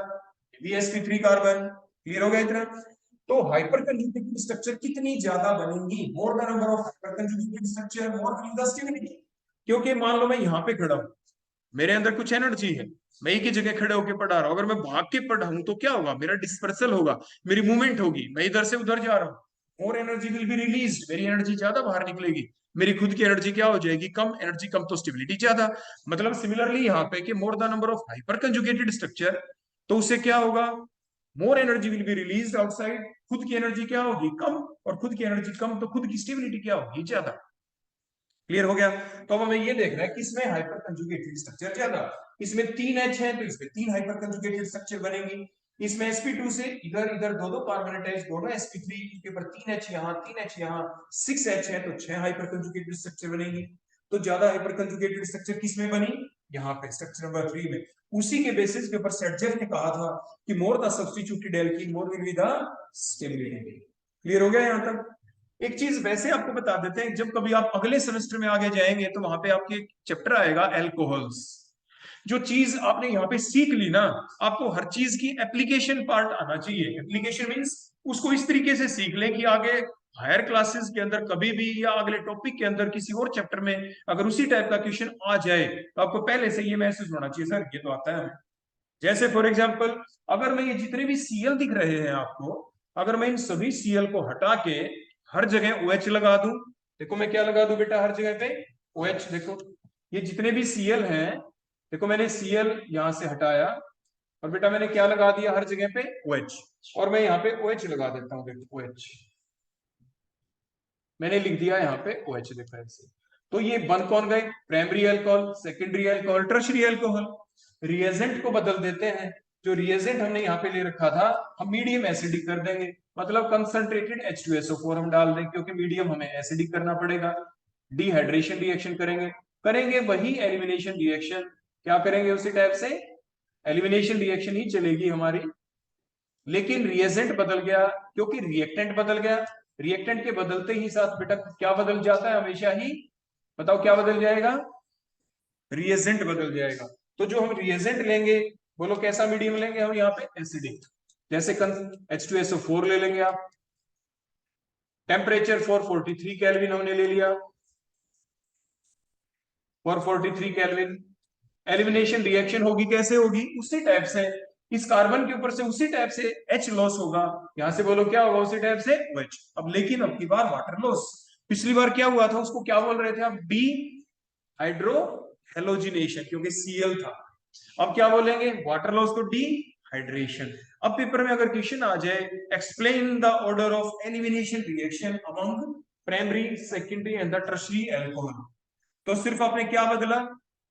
ये भी sp3 कार्बन। क्लियर हो गया इतना। तो हाइपरकंजुगेटेड स्ट्रक्चर कितनी ज्यादा बनेंगी, more the number of hyperconjugated structure more than the stability. क्योंकि मान लो मैं यहाँ पे खड़ा हूं, मेरे अंदर कुछ एनर्जी है, मैं एक ही जगह खड़े होकर पढ़ा रहा हूं, अगर मैं भाग के पढ़ा हूं तो क्या होगा, मेरा डिस्पर्सल होगा, मेरी मूवमेंट होगी, मैं इधर से उधर जा रहा हूं, more energy will be released, मेरी एनर्जी ज्यादा बाहर निकलेगी। मेरी खुद की एनर्जी क्या हो जाएगी, कम, एनर्जी कम तो स्टेबिलिटी ज्यादा। मतलब सिमिलरली यहाँ पे कि मोर the number of hyper conjugated structure, तो उससे क्या होगा, more energy will be released outside, खुद की एनर्जी क्या होगी, कम, और खुद की एनर्जी कम तो खुद की स्टेबिलिटी क्या होगी, ज्यादा। क्लियर हो गया। तो अब हमें ये देखना है किसमें हाइपर कंजुगेटेड स्ट्रक्चर ज्यादा। इसमें 3 H है तो इसमें 3 हाइपर कंजुगेटेड स्ट्रक्चर बनेंगी। इसमें sp2 से इधर इधर दो कार्बन अटैच, दोनों sp3 के ऊपर 3 H यहाँ 3 H यहाँ 6 H है तो 6 हाइपर कंजुगेटेड स्ट्रक्चर बनेंगी। तो ज्यादा हाइपर कंजुगेटेड स्ट्रक्चर किसमें बनी, यहाँ पे स्ट्रक्चर नंबर 3 में। उसी के बेसिस के ऊपर सेटजेफ ने कहा था कि मोर the substituted alkene more will be the stability. Clear हो गया यहाँ तक। एक चीज वैसे आपको बता देते हैं, जब कभी आप अगले सेमेस्टर में आगे जाएंगे तो वहां पे आपके एक चैप्टर आएगा एल्कोहल्स। जो चीज आपने यहाँ पे सीख ली ना, आपको हर चीज की एप्लीकेशन पार्ट आना चाहिए। एप्लीकेशन मींस उसको इस तरीके से सीख ले कि आगे हायर क्लासेस के अंदर कभी भी या अगले टॉपिक के अंदर किसी और चैप्टर में अगर उसी टाइप का क्वेश्चन आ जाए तो आपको पहले से ये मैसेज होना चाहिए, सर ये तो आता है हमें। जैसे फॉर एग्जाम्पल अगर मैं ये जितने भी सीएल दिख रहे हैं आपको, अगर मैं इन सभी सीएल को हटा के हर जगह OH लगा दूं, देखो मैं क्या लगा दूं बेटा हर जगह पे OH। देखो ये जितने भी सीएल हैं, देखो मैंने सीएल यहां से हटाया और बेटा मैंने क्या लगा दिया हर जगह पे OH, और मैं यहाँ पे OH लगा देता हूँ, देखो OH मैंने लिख दिया यहाँ पे OH, देखो ऐसे। तो ये बन कौन गए, primary alcohol, secondary alcohol, tertiary alcohol. Reagent को बदल देते हैं, जो रिएजेंट हमने यहाँ पे ले रखा था हम मीडियम एसिडिक कर देंगे, मतलब कंसंट्रेटेड H2SO4 हम डाल देंगे क्योंकि मीडियम हमें एसिडिक करना पड़ेगा। डिहाइड्रेशन रिएक्शन करेंगे, करेंगे वही एलिमिनेशन रिएक्शन, क्या करेंगे उसी टाइप से एलिमिनेशन रिएक्शन ही चलेगी हमारी, लेकिन रिएजेंट बदल गया क्योंकि रिएक्टेंट बदल गया। रिएक्टेंट के बदलते ही साथ बेटा क्या बदल जाता है हमेशा ही, बताओ क्या बदल जाएगा, रिएजेंट बदल जाएगा। तो जो हम रिएजेंट लेंगे बोलो कैसा मीडियम लेंगे हम यहाँ पे एसिडिक, जैसे H2SO4 ले लेंगे आप, टेम्परेचर 443 केल्विन हमने ले लिया, 443 केल्विन। एलिमिनेशन रिएक्शन होगी कैसे होगी, उसी टाइप से इस कार्बन के ऊपर से उसी टाइप से H लॉस होगा, यहां से बोलो क्या होगा उसी टाइप से OH। अब लेकिन अब की बार वाटर लॉस, पिछली बार क्या हुआ था उसको क्या बोल रहे थे आप, डी हाइड्रो हेलोजिनेशन क्योंकि Cl था। अब क्या बोलेंगे वाटर लॉस को डी हाइड्रेशन। अब पेपर में अगर क्वेश्चन आ जाए explain the order of elimination reaction among primary secondary and the tertiary alcohol, तो सिर्फ आपने क्या बदला,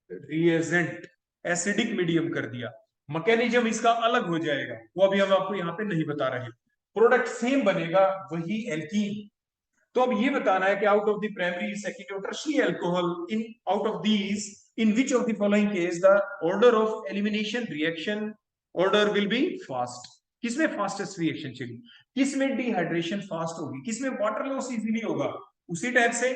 रिएजेंट एसिडिक मीडियम कर दिया, मैकेनिज्म इसका अलग हो जाएगा वो अभी हम आपको यहाँ पे नहीं बता रहे, प्रोडक्ट सेम बनेगा वही एल्कीन। तो अब ये बताना है कि out of the primary secondary और tertiary alcohol in out of these in which of the following case the order of elimination reaction order will be fast, किसमें फास्टेस्ट रिएक्शन चली, किसमें डिहाइड्रेशन फास्ट होगी, किसमें वाटर लॉस इजीली होगा। उसी type से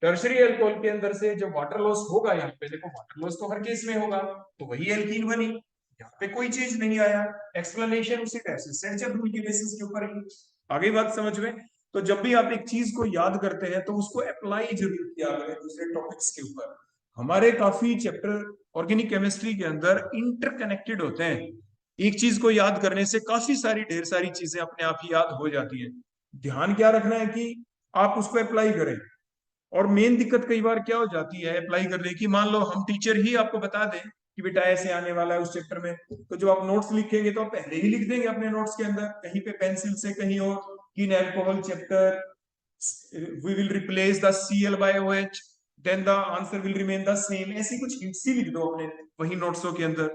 tertiary alcohol के अंदर से जब वाटर लॉस होगा, यहाँ पे देखो वाटर लॉस तो हर केस में होगा तो वही एल्कीन बनी, यहाँ पे कोई चीज नहीं आया, एक्सप्लेनेशन उसी टाइप से सेंचर रूल के बेसिस के ऊपर ही। आगे बात समझ में। तो जब भी आप एक चीज को याद करते हैं तो उसको अप्लाई जरूर किया करें दूसरे टॉपिक्स के ऊपर। हमारे काफी चैप्टर ऑर्गेनिक केमिस्ट्री के अंदर इंटरकनेक्टेड होते हैं। एक चीज को याद करने से काफी सारी ढेर सारी चीजें अपने आप ही याद हो जाती है। ध्यान क्या रखना है कि आप उसको अप्लाई करें। और मेन दिक्कत कई बार क्या हो जाती है अप्लाई करने की, मान लो हम टीचर ही आपको बता दें कि बेटा ऐसे आने वाला है उस चैप्टर में, तो जब आप नोट्स लिखेंगे तो आप पहले ही लिख देंगे अपने नोट्स के अंदर कहीं पे पेंसिल से कहीं और कि in alcohol chapter we will replace the Cl by OH, then the answer will remain the same, ऐसी कुछ हिंट्स ही लिख दो अपने वही नोट्सों के अंदर।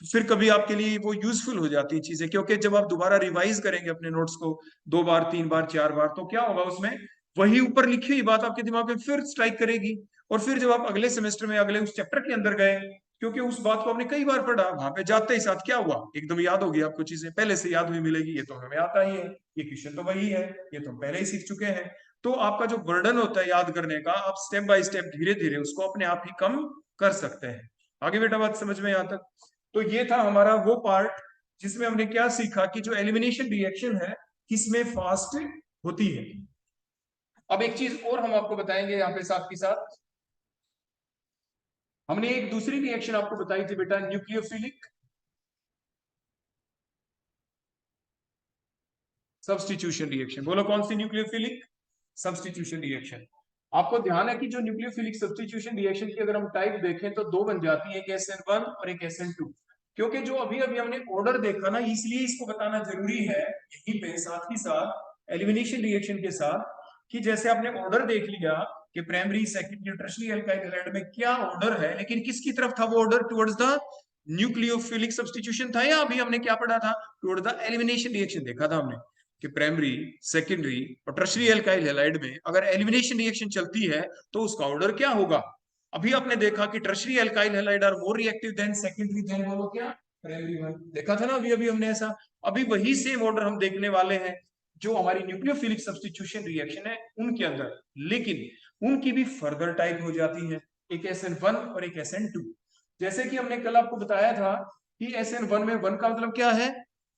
फिर कभी आपके लिए वो यूजफुल हो जाती है चीजें, क्योंकि जब आप दोबारा रिवाइज करेंगे अपने नोट्स को 2 बार 3 बार 4 बार, तो क्या होगा उसमें वही ऊपर लिखी हुई बात आपके दिमाग में फिर स्ट्राइक करेगी। और फिर जब आप अगले सेमेस्टर में अगले उस चैप्टर के अंदर गए, क्योंकि उस बात को आपने कई बार पढ़ा, वहां पे जाते ही साथ क्या हुआ एकदम याद होगी आपको, चीजें पहले से याद हुई मिलेगी, ये तो हमें आता ही है, ये क्वेश्चन तो वही है, ये तो हम पहले ही सीख चुके हैं। तो आपका जो बर्डन होता है याद करने का, आप स्टेप बाय स्टेप धीरे धीरे उसको अपने आप ही कम कर सकते हैं। आगे बेटा बात समझ में यहाँ तक? तो ये था हमारा वो पार्ट जिसमें हमने क्या सीखा कि जो एलिमिनेशन रिएक्शन है किसमें फास्ट होती है। अब एक चीज और हम आपको बताएंगे यहाँ पे साथ के साथ, हमने एक दूसरी रिएक्शन आपको बताई थी बेटा, न्यूक्लियोफिलिक सब्स्टिट्यूशन रिएक्शन। बोलो कौन सी? Nucleophilic substitution reaction. आपको ध्यान है कि जो न्यूक्लियोफिलिक सब्स्टिट्यूशन रिएक्शन की अगर हम टाइप देखें तो दो बन जाती है, एक SN1 और एक SN2। क्योंकि जो अभी अभी हमने ऑर्डर देखा ना, इसलिए इसको बताना जरूरी है यहीं पे साथ ही साथ एलिमिनेशन रिएक्शन के साथ, कि जैसे आपने ऑर्डर देख लिया कि primary secondary tertiary alkyl halide में क्या ऑर्डर है, लेकिन किसकी तरफ था वो order? Towards the nucleophilic substitution था, या अभी हमने क्या पढ़ा था? टुवर्ड्स द एलिमिनेशन रिएक्शन देखा था हमने कि प्राइमरी सेकेंडरी और टर्शियरी अल्काइल हैलाइड में अगर एलिमिनेशन रिएक्शन चलती है तो उसका ऑर्डर क्या होगा। अभी आपने देखा कि tertiary alkyl halide are more reactive than secondary, then बोलो क्या? Primary one. देखा था ना अभी अभी हमने ऐसा। अभी वही सेम ऑर्डर हम देखने वाले हैं जो हमारी न्यूक्लियोफिलिक सब्स्टिट्यूशन रिएक्शन है उनके अंदर, लेकिन उनकी भी फर्दर टाइप हो जाती है, एक SN1 और एक SN2। जैसे कि हमने कल आपको बताया था कि SN1 में वन का मतलब क्या है?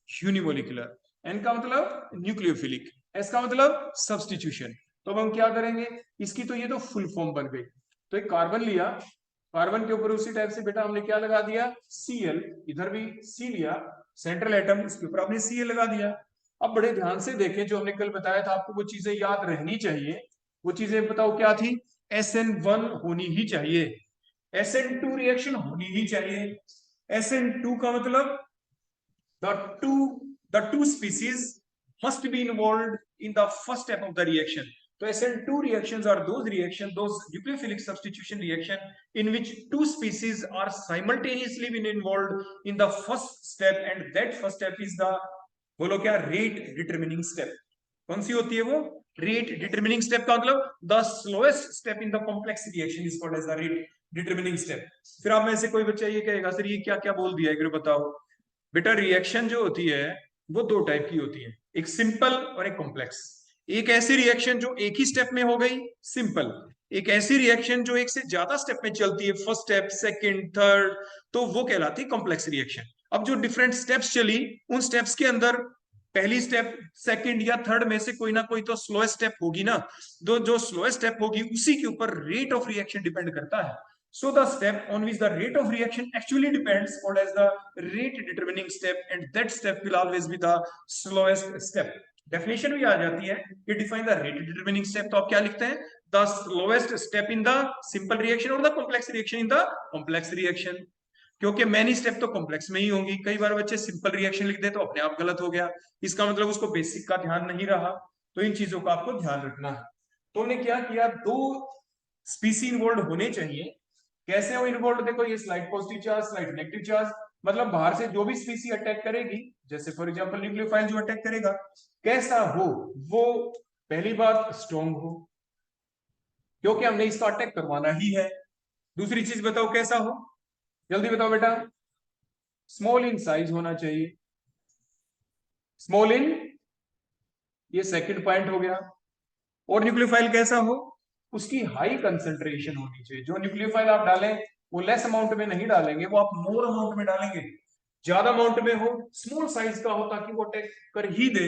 यूनिमोलिकुलर, एन का मतलब न्यूक्लियोफिलिक, एस का मतलब सब्स्टिट्यूशन। तो अब हम क्या करेंगे, इसकी तो ये तो फुल फॉर्म बन गई। तो एक कार्बन लिया, कार्बन के ऊपर उसी टाइप से बेटा हमने क्या लगा दिया? Cl, इधर भी C लिया, सेंट्रल एटम, उसके ऊपर आपने Cl लगा दिया। अब बड़े ध्यान से देखें, जो हमने कल बताया था आपको वो चीजें याद रहनी चाहिए। वो चीजें बताओ क्या थी? SN1 होनी ही चाहिए, SN2 रिएक्शन होनी ही चाहिए। SN2 का मतलब the two species must be involved in the first step of the reaction. So SN2 reactions are those reactions, those nucleophilic substitution reaction in which two species are simultaneously been involved in the first step, and that first step is the, बोलो क्या? rate determining step. कौन सी होती है वो? rate determining step का मतलब the slowest step in the complex reaction is called as the rate determining step. फिर आप में से कोई बच्चा ये कहेगा सर ये क्या क्या बोल दिया है, बताओ। बेटा रिएक्शन जो होती है वो दो टाइप की होती है, एक सिंपल और एक कॉम्प्लेक्स। एक ऐसी रिएक्शन जो एक ही स्टेप में हो गई, सिंपल। एक ऐसी रिएक्शन जो एक से ज्यादा स्टेप में चलती है, फर्स्ट स्टेप सेकंड थर्ड, तो वो कहलाती है कॉम्प्लेक्स रिएक्शन। अब जो डिफरेंट स्टेप्स चली, उन स्टेप्स के अंदर पहली स्टेप सेकंड या थर्ड में से कोई ना कोई तो स्लोएस्ट स्टेप होगी ना, जो स्लोएस्ट स्टेप होगी उसी के ऊपर रेट ऑफ रिएक्शन डिपेंड करता है। So the step on which the rate of reaction actually depends called as the rate determining step, and that step will always be the slowest step. Definition भी आ जाती है कि define the rate determining step, तो आप क्या लिखते हैं? The slowest step in the simple reaction or the complex reaction in the complex reaction। क्योंकि मैनी स्टेप तो कॉम्प्लेक्स में ही होंगी। कई बार बच्चे सिंपल रिएक्शन लिख दे तो अपने आप गलत हो गया, इसका मतलब उसको बेसिक का ध्यान नहीं रहा। तो इन चीजों का आपको ध्यान रखना है। तो हमने क्या किया, दो स्पीसी इन्वॉल्व होने चाहिए। कैसे हो इन्वॉल्व? देखो ये slide positive charge, slide negative charge, मतलब बाहर से जो भी स्पीसी अटैक करेगी, जैसे फॉर एग्जांपल न्यूक्लियोफाइल जो अटैक करेगा, कैसा हो? वो पहली बात स्ट्रॉन्ग हो, क्योंकि हमने इसका अटैक करवाना ही है। दूसरी चीज बताओ कैसा हो, जल्दी बताओ बेटा। स्मॉल इन साइज होना चाहिए, स्मॉल इन, ये सेकंड पॉइंट हो गया। और न्यूक्लियोफाइल कैसा हो? उसकी हाई कंसेंट्रेशन होनी चाहिए। जो न्यूक्लियोफाइल आप डालें वो लेस अमाउंट में नहीं डालेंगे, वो आप मोर अमाउंट में डालेंगे। ज्यादा अमाउंट में हो, स्मॉल साइज का हो ताकि वो अटैक कर ही दे।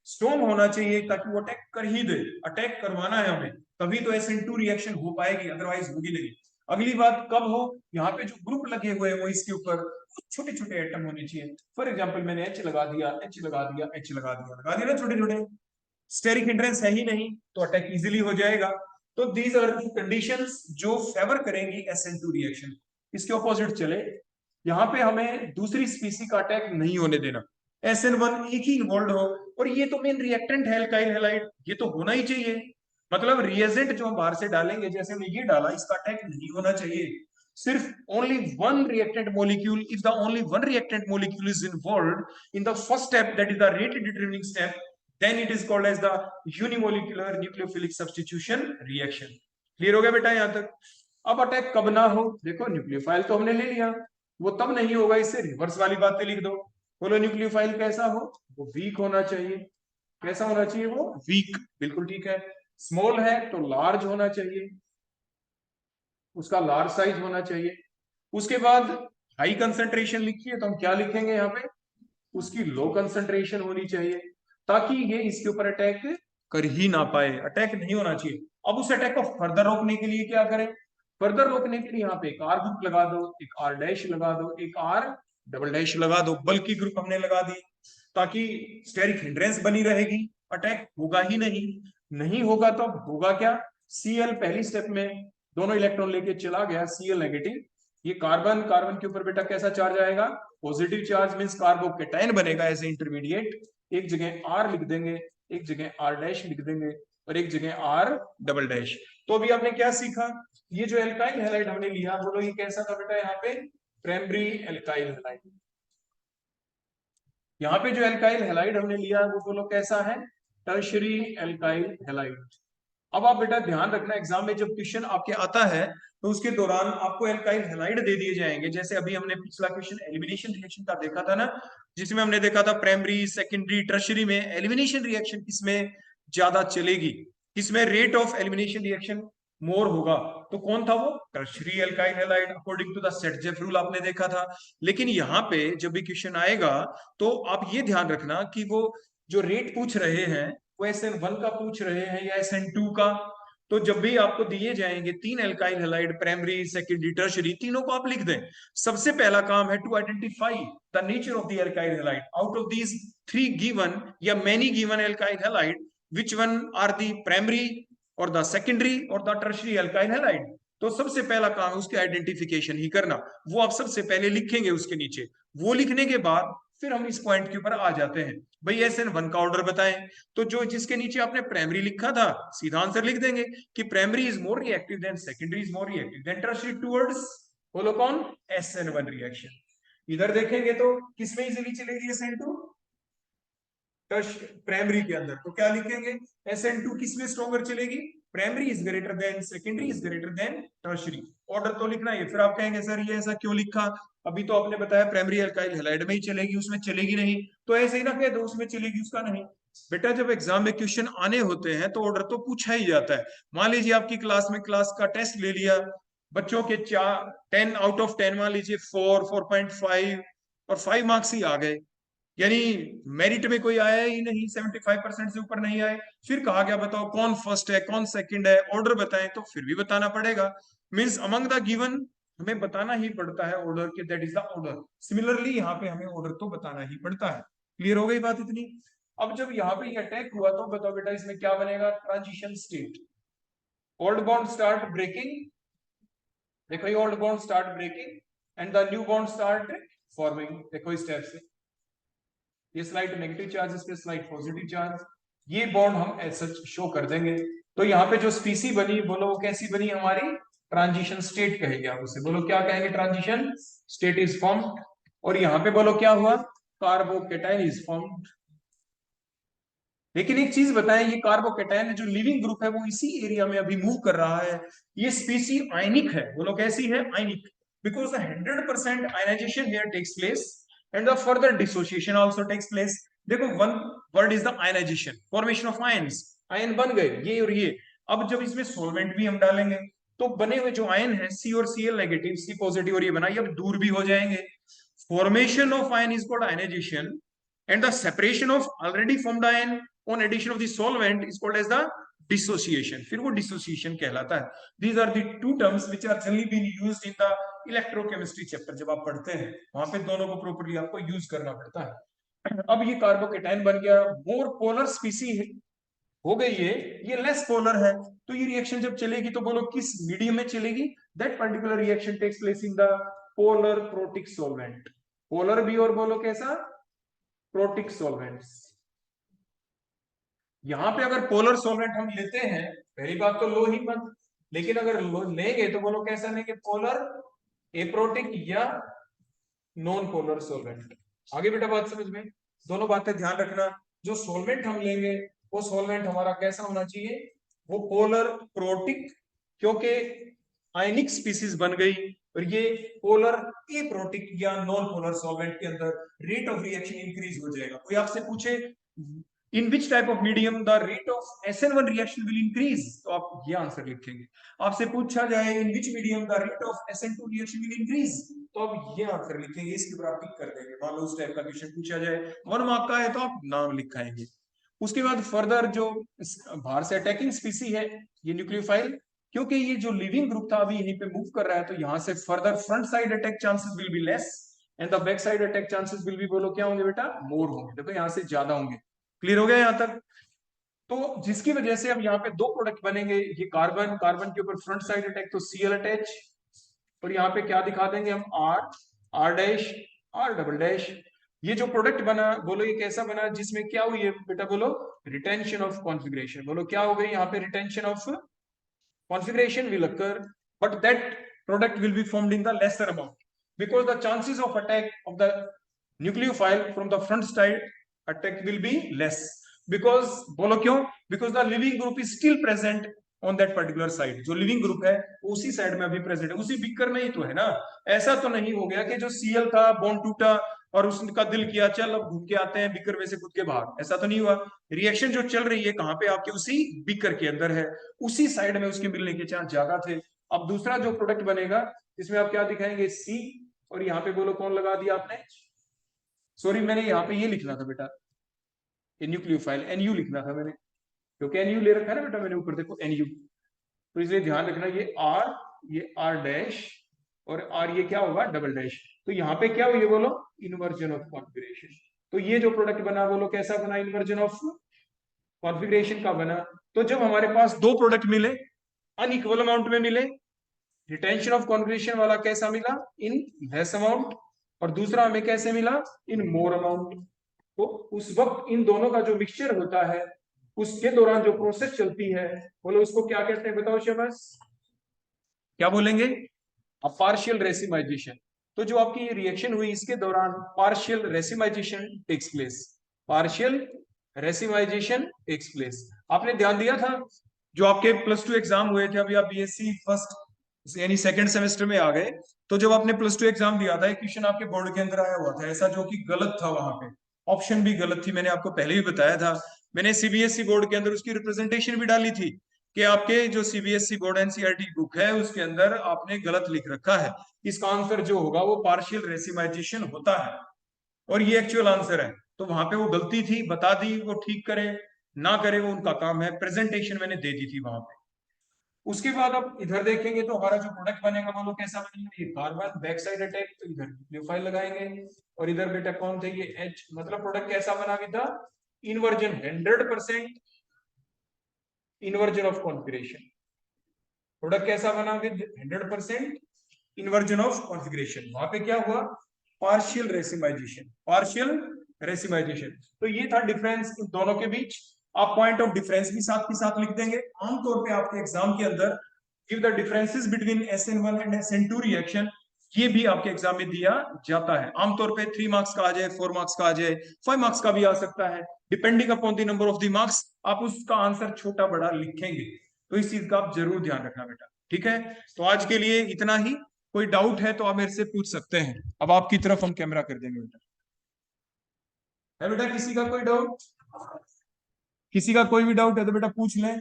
स्ट्रॉन्ग होना चाहिए ताकि वो अटैक कर ही दे। अटैक करवाना है हमें, तभी तो SN2 रिएक्शन हो पाएगी, अदरवाइज होगी नहीं। अगली बात कब हो, यहाँ पे जो ग्रुप लगे हुए हैं वो इसके ऊपर छोटे छोटे एटम होने चाहिए। फॉर एग्जाम्पल मैंने H लगा दिया, H लगा दिया, H लगा दिया ना छोटे छोटे, स्टेरिक हिंड्रेंस है ही नहीं तो अटैक इजीली हो जाएगा। तो दीज आर दी कंडीशंस जो फेवर करेंगी SN2 रिएक्शन। इसके ऑपोजिट चले, यहाँ पे हमें दूसरी स्पीसी का अटैक नहीं होने देना, SN1 एक ही इन्वॉल्व हो, और ये तो मेन रिएक्टेंट है अल्काइल हैलाइड, ये तो होना ही चाहिए। मतलब रिएजेंट जो हम बाहर से डालेंगे, जैसे हमने ये डाला, इसका अटैक नहीं होना चाहिए। सिर्फ only one reactant molecule, if the only one reactant molecule is involved in the first step, that is the rate determining step, then it is called as the unimolecular nucleophilic substitution reaction। Clear हो गया बेटा यहां तक? अब attack कब ना हो, देखो न्यूक्लियोफाइल तो हमने ले लिया, वो तब नहीं होगा, इससे रिवर्स वाली बातें लिख दो। बोलो न्यूक्लियोफाइल कैसा हो, वो वीक होना चाहिए। कैसा होना चाहिए वो? वीक, बिल्कुल ठीक है। स्मॉल है तो लार्ज होना चाहिए, उसका लार्ज साइज होना चाहिए। उसके बाद हाई कंसंट्रेशन लिखी है तो हम क्या लिखेंगे यहाँ पे, उसकी लो कंसंट्रेशन होनी चाहिए, ताकि ये इसके ऊपर अटैक कर ही ना पाए, अटैक नहीं होना चाहिए। अब उस अटैक को फर्दर रोकने के लिए क्या करें, फर्दर रोकने के लिए यहाँ पे एक आर ग्रुप लगा दो, एक आर डैश लगा दो, एक आर डबल डैश लगा दो, बल्कि ग्रुप हमने लगा दी, ताकि स्टेरिक हिंड्रेंस बनी रहेगी, अटैक होगा ही नहीं। नहीं होगा तो होगा क्या, Cl पहली स्टेप में दोनों इलेक्ट्रॉन लेके चला गया, Cl नेगेटिव, ये कार्बन, कार्बन के ऊपर बेटा कैसा चार्ज आएगा, पॉजिटिव चार्ज, मींस कार्बोकेटाइन बनेगा एज ए इंटरमीडिएट। एक जगह R लिख देंगे, एक जगह R डैश लिख देंगे, और एक जगह R डबल डैश। तो अभी आपने क्या सीखा, ये जो एल्काइल हैलाइड हमने लिया, बोलो ये कैसा था बेटा, यहाँ पे प्राइमरी एल्काइल हैलाइड। यहाँ पे जो एल्काइल हैलाइड हमने लिया वो बोलो कैसा है, टर्शियरी एल्काइल हैलाइड। अब आप बेटा ध्यान रखना, एग्जाम में जब क्वेश्चन आपके आता है तो उसके दौरान आपको एल्काइल हैलाइड दे दिए जाएंगे। जैसे अभी हमने पिछला क्वेश्चन एलिमिनेशन रिएक्शन का देखा था ना, जिसमें हमने देखा था प्राइमरी, सेकेंडरी, टर्शियरी में एलिमिनेशन रिएक्शन किसमें ज्यादा चलेगी, किसमें rate of elimination reaction more होगा, तो कौन था वो, tertiary alkyl halide, according to the Saytzeff rule आपने देखा था। लेकिन यहाँ पे जब भी क्वेश्चन आएगा तो आप ये ध्यान रखना कि वो जो रेट पूछ रहे हैं वो SN1 का पूछ रहे हैं या SN2 का। तो जब भी आपको दिए जाएंगे तीन alkyl halide, primary, secondary, tertiary, तीनों को आप लिख दें। सबसे पहला काम है to identify the nature of the alkyl halide out of these three given या many given alkyl halide, which one are the primary और द सेकेंडरी और द टर्शियरी एल्काइल हैलाइड। तो सबसे पहला काम है उसकी आइडेंटिफिकेशन ही करना, वो आप सबसे पहले लिखेंगे उसके नीचे। वो लिखने के बाद फिर हम इस पॉइंट के ऊपर आ जाते हैं, भाई SN1 का ऑर्डर बताएं। तो जो जिसके नीचे आपने प्राइमरी लिखा था सीधा आंसर लिख देंगे कि primary is more reactive than secondary, is more reactive then tertiary towards, बोलो कौन, SN1 रिएक्शन। इधर देखेंगे तो किसमें इजीली चलेगी SN2, प्राइमरी के अंदर, तो क्या लिखेंगे, SN2 किसमें स्ट्रॉन्गर चलेगी, primary is greater than secondary is greater than tertiary. Order तो लिखना है। फिर आप कहेंगे सर ये ऐसा क्यों लिखा, अभी तो आपने बताया प्राइमरी अल्काइल हैलाइड में ही चलेगी, उसमें चलेगी नहीं, तो ऐसे ही ना कह दो उसमें चलेगी उसका नहीं। बेटा जब एग्जाम में क्वेश्चन आने होते हैं तो ऑर्डर तो पूछा ही जाता है। मान लीजिए आपकी क्लास में क्लास का टेस्ट ले लिया, बच्चों के 10 आउट ऑफ 10 मान लीजिए 4, 4.5 और 5 मार्क्स ही आ गए, यानी मेरिट में कोई आया ही नहीं, 75% से ऊपर नहीं आए। फिर कहा गया बताओ कौन फर्स्ट है कौन सेकंड है, ऑर्डर बताएं, तो फिर भी बताना पड़ेगा। मींस अमंग द गिवन हमें बताना ही पड़ता है ऑर्डर के, that is the order. Similarly यहाँ पे हमें ऑर्डर तो बताना ही पड़ता है। क्लियर हो गई बात इतनी? अब जब यहाँ पे ये अटैक हुआ तो बताओ बेटा इसमें क्या बनेगा, transition state, old bond start breaking, देखो ये old bond start breaking and the new bond start forming. देखो इस स्टेप से ये स्लाइड नेगेटिव चार्ज, इस पे स्लाइड पॉजिटिव चार्ज, ये बॉन्ड हम ऐसा शो कर देंगे। तो यहाँ पे जो स्पीसी बनी, बोलो वो कैसी बनी हमारी, ट्रांजिशन स्टेट कहेंगे आप उसे, बोलो क्या कहेंगे, ट्रांजिशन स्टेट इज फॉर्म्ड। और यहाँ पे बोलो क्या हुआ, कार्बोकेटाइन इज फॉर्म्ड। लेकिन एक चीज बताएं, ये कार्बोकेटाइन जो लिविंग ग्रुप है वो इसी एरिया में अभी मूव कर रहा है, ये स्पीसी आयनिक है, बोलो कैसी है, ionic, because 100% ionisation here takes place and the further dissociation also takes place। देखो one word is the ionisation, formation of ions, ion बन गए ये और ये। अब जब इसमें सॉल्वेंट भी हम डालेंगे तो बने हुए जो आयन है C और Cl नेगेटिव, C पॉजिटिव और ये बना, ये अब दूर भी हो जाएंगे। Formation of ion is called ionization and the separation of already formed ion on addition of the solvent is called as the dissociation, फिर वो डिसोसिएशन कहलाता है। These are the two terms which are generally been used in the electrochemistry chapter. जब आप पढ़ते हैं वहां पे दोनों को प्रॉपर्ली आपको यूज करना पड़ता है। अब ये कार्बोकेटाइन बन गया, मोर पोलर स्पीसी हो गई है, ये लेस पोलर है। तो ये रिएक्शन जब चलेगी तो बोलो किस मीडियम में चलेगी? That particular reaction takes place in the polar protic solvent. Polar भी और बोलो कैसा? Protic solvents. यहां पे अगर पोलर सॉल्वेंट हम लेते हैं, पहली बात तो लो ही मत, लेकिन अगर लेंगे तो बोलो कैसा लेंगे? पोलर, एप्रोटिक या नॉन पोलर सॉल्वेंट। आगे बेटा बात समझ में? दोनों बातें ध्यान रखना। जो सॉल्वेंट हम लेंगे वो सॉल्वेंट हमारा कैसा होना चाहिए? वो पोलर प्रोटिक, क्योंकि आयनिक स्पीसीज बन गई, और ये पोलर एप्रोटिक या नॉन पोलर सॉल्वेंट के अंदर रेट ऑफ रिएक्शन इंक्रीज हो जाएगा। कोई आपसे पूछे in which type of medium the rate of SN1 reaction will increase, तो आप ये आंसर लिखेंगे। आपसे पूछा जाए in which medium the rate of SN2 reaction will increase, तो आप ये आंसर लिखेंगे, इसके ऊपर आप टिक कर देंगे। मान लो उस टाइप का क्वेश्चन पूछा जाए 1 मार्क का है तो आप नाम लिखाएंगे। उसके बाद फर्दर जो बाहर से अटैकिंग स्पीसी है ये न्यूक्लियोफाइल, क्योंकि ये जो लिविंग ग्रुप था अभी यहीं पे मूव कर रहा है, तो यहां से further front side attack chances will be less and the back side attack chances will be, बोलो क्या होंगे बेटा? मोर होंगे। देखो यहाँ से ज्यादा होंगे। क्लियर हो गया यहाँ तक? तो जिसकी वजह से अब यहाँ पे दो प्रोडक्ट बनेंगे, ये कार्बन, कार्बन के ऊपर फ्रंट साइड अटैक तो Cl अटैच, और यहाँ पे क्या दिखा देंगे हम? R dash, R double dash. ये जो प्रोडक्ट बना बोलो ये कैसा बना? जिसमें क्या हुई है बेटा? बोलो रिटेंशन ऑफ कॉन्फिगरेशन। बोलो क्या हो गई यहाँ पे? Retention of configuration will occur, but that product will be formed in the lesser amount because the chances of attack of the nucleophile from the front side attack will be less, because बोलो क्यों? because the living group is still present on that particular side। जो leaving group है उसी side में अभी present है, उसी beaker में ही तो है ना। ऐसा तो नहीं हो गया कि जो Cl था बॉन्ड टूटा और उसका दिल किया चल अब घूम के आते हैं बिकर में से कूद के बाहर, ऐसा तो नहीं हुआ। रिएक्शन जो चल रही है कहाँ पे? आपके उसी बिकर के अंदर है, उसी साइड में उसके मिलने के चांस ज्यादा थे। अब दूसरा जो प्रोडक्ट बनेगा इसमें आप क्या दिखाएंगे? C, और यहाँ पे बोलो कौन लगा दिया आपने? सॉरी मैंने यहाँ पे ये लिखना था बेटा, न्यूक्लियोफाइल NU लिखना था मैंने, क्योंकि NU ले रखा है ना बेटा मैंने ऊपर, देखो NU। तो इसलिए ध्यान रखना ये R डैश और R ये क्या होगा? Double dash. तो यहाँ पे क्या हुई है बोलो? Inversion of configuration. तो ये जो प्रोडक्ट बना बोलो कैसा बना? इन्वर्जन ऑफ कॉन्फिगरेशन का बना। तो जब हमारे पास दो प्रोडक्ट मिले, अनइक्वल अमाउंट में मिले, रिटेंशन ऑफ कॉन्फिगरेशन वाला कैसा मिला? इन लेस अमाउंट, और दूसरा हमें कैसे मिला? इन मोर अमाउंट। तो उस वक्त इन दोनों का जो मिक्सचर होता है उसके दौरान जो प्रोसेस चलती है बोलो उसको क्या कहते हैं? बताओ शाबाश, क्या बोलेंगे? Partial racemization. तो जो आपकी ये रिएक्शन हुई इसके दौरान partial racemization takes place, partial racemization takes place. आपने ध्यान दिया था जो आपके +2 एग्जाम हुए थे, अभी आप BSc फर्स्ट यानी सेकंड सेमेस्टर में आ गए, तो जब आपने +2 एग्जाम दिया था एक क्वेश्चन आपके बोर्ड के अंदर आया हुआ था ऐसा जो कि गलत था, वहां पे ऑप्शन भी गलत थी, मैंने आपको पहले भी बताया था। मैंने CBSE बोर्ड के अंदर उसकी रिप्रेजेंटेशन भी डाली थी कि आपके जो CBSE बोर्ड NCERT बुक है उसके अंदर आपने गलत लिख रखा है, इसका आंसर जो होगा वो पार्शियल रेसिमाइजेशन होता है और ये एक्चुअल आंसर है। तो वहां पे वो गलती थी, बता दी, वो ठीक करे ना करे वो उनका काम है, प्रेजेंटेशन मैंने दे दी थी वहां पे। उसके बाद अब इधर देखेंगे तो हमारा जो प्रोडक्ट बनेगा वो लोग कैसा बनेगा? ये कार्बन, बैक साइड अटैक, तो इधर न्यूक्लियोफाइल लगाएंगे, और इधर बेटा कौन थे? ये H। मतलब प्रोडक्ट कैसा बना with inversion 100% inversion of configuration. Product कैसा बना? With 100% inversion of configuration. वहां पे क्या हुआ? Partial racemisation, partial racemization. तो ये था डिफरेंस इन दोनों के बीच। आप पॉइंट ऑफ डिफरेंस भी साथ के साथ लिख देंगे। आमतौर पे आपके एग्जाम के अंदर give the differences between SN1 and SN2 reaction, ये भी आपके एग्जाम में दिया जाता है। आमतौर पे 3 मार्क्स का आ जाए, 4 मार्क्स का आ जाए, 5 मार्क्स का भी आ सकता है, depending upon the number of the marks आप उसका आंसर छोटा बड़ा लिखेंगे। तो इस चीज का आप जरूर ध्यान रखना बेटा, ठीक है। तो आज के लिए इतना ही। कोई डाउट है तो आप मेरे से पूछ सकते हैं। अब आपकी तरफ हम कैमरा कर देंगे बेटा। है बेटा किसी का कोई डाउट? किसी का कोई भी डाउट है तो बेटा पूछ लें,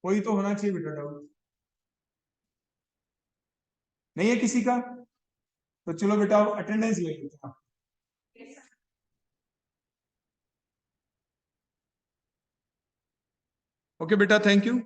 कोई तो होना चाहिए बेटा डाउट। नहीं है किसी का? तो चलो बेटा अटेंडेंस ले लेते हैं। ओके बेटा, थैंक यू।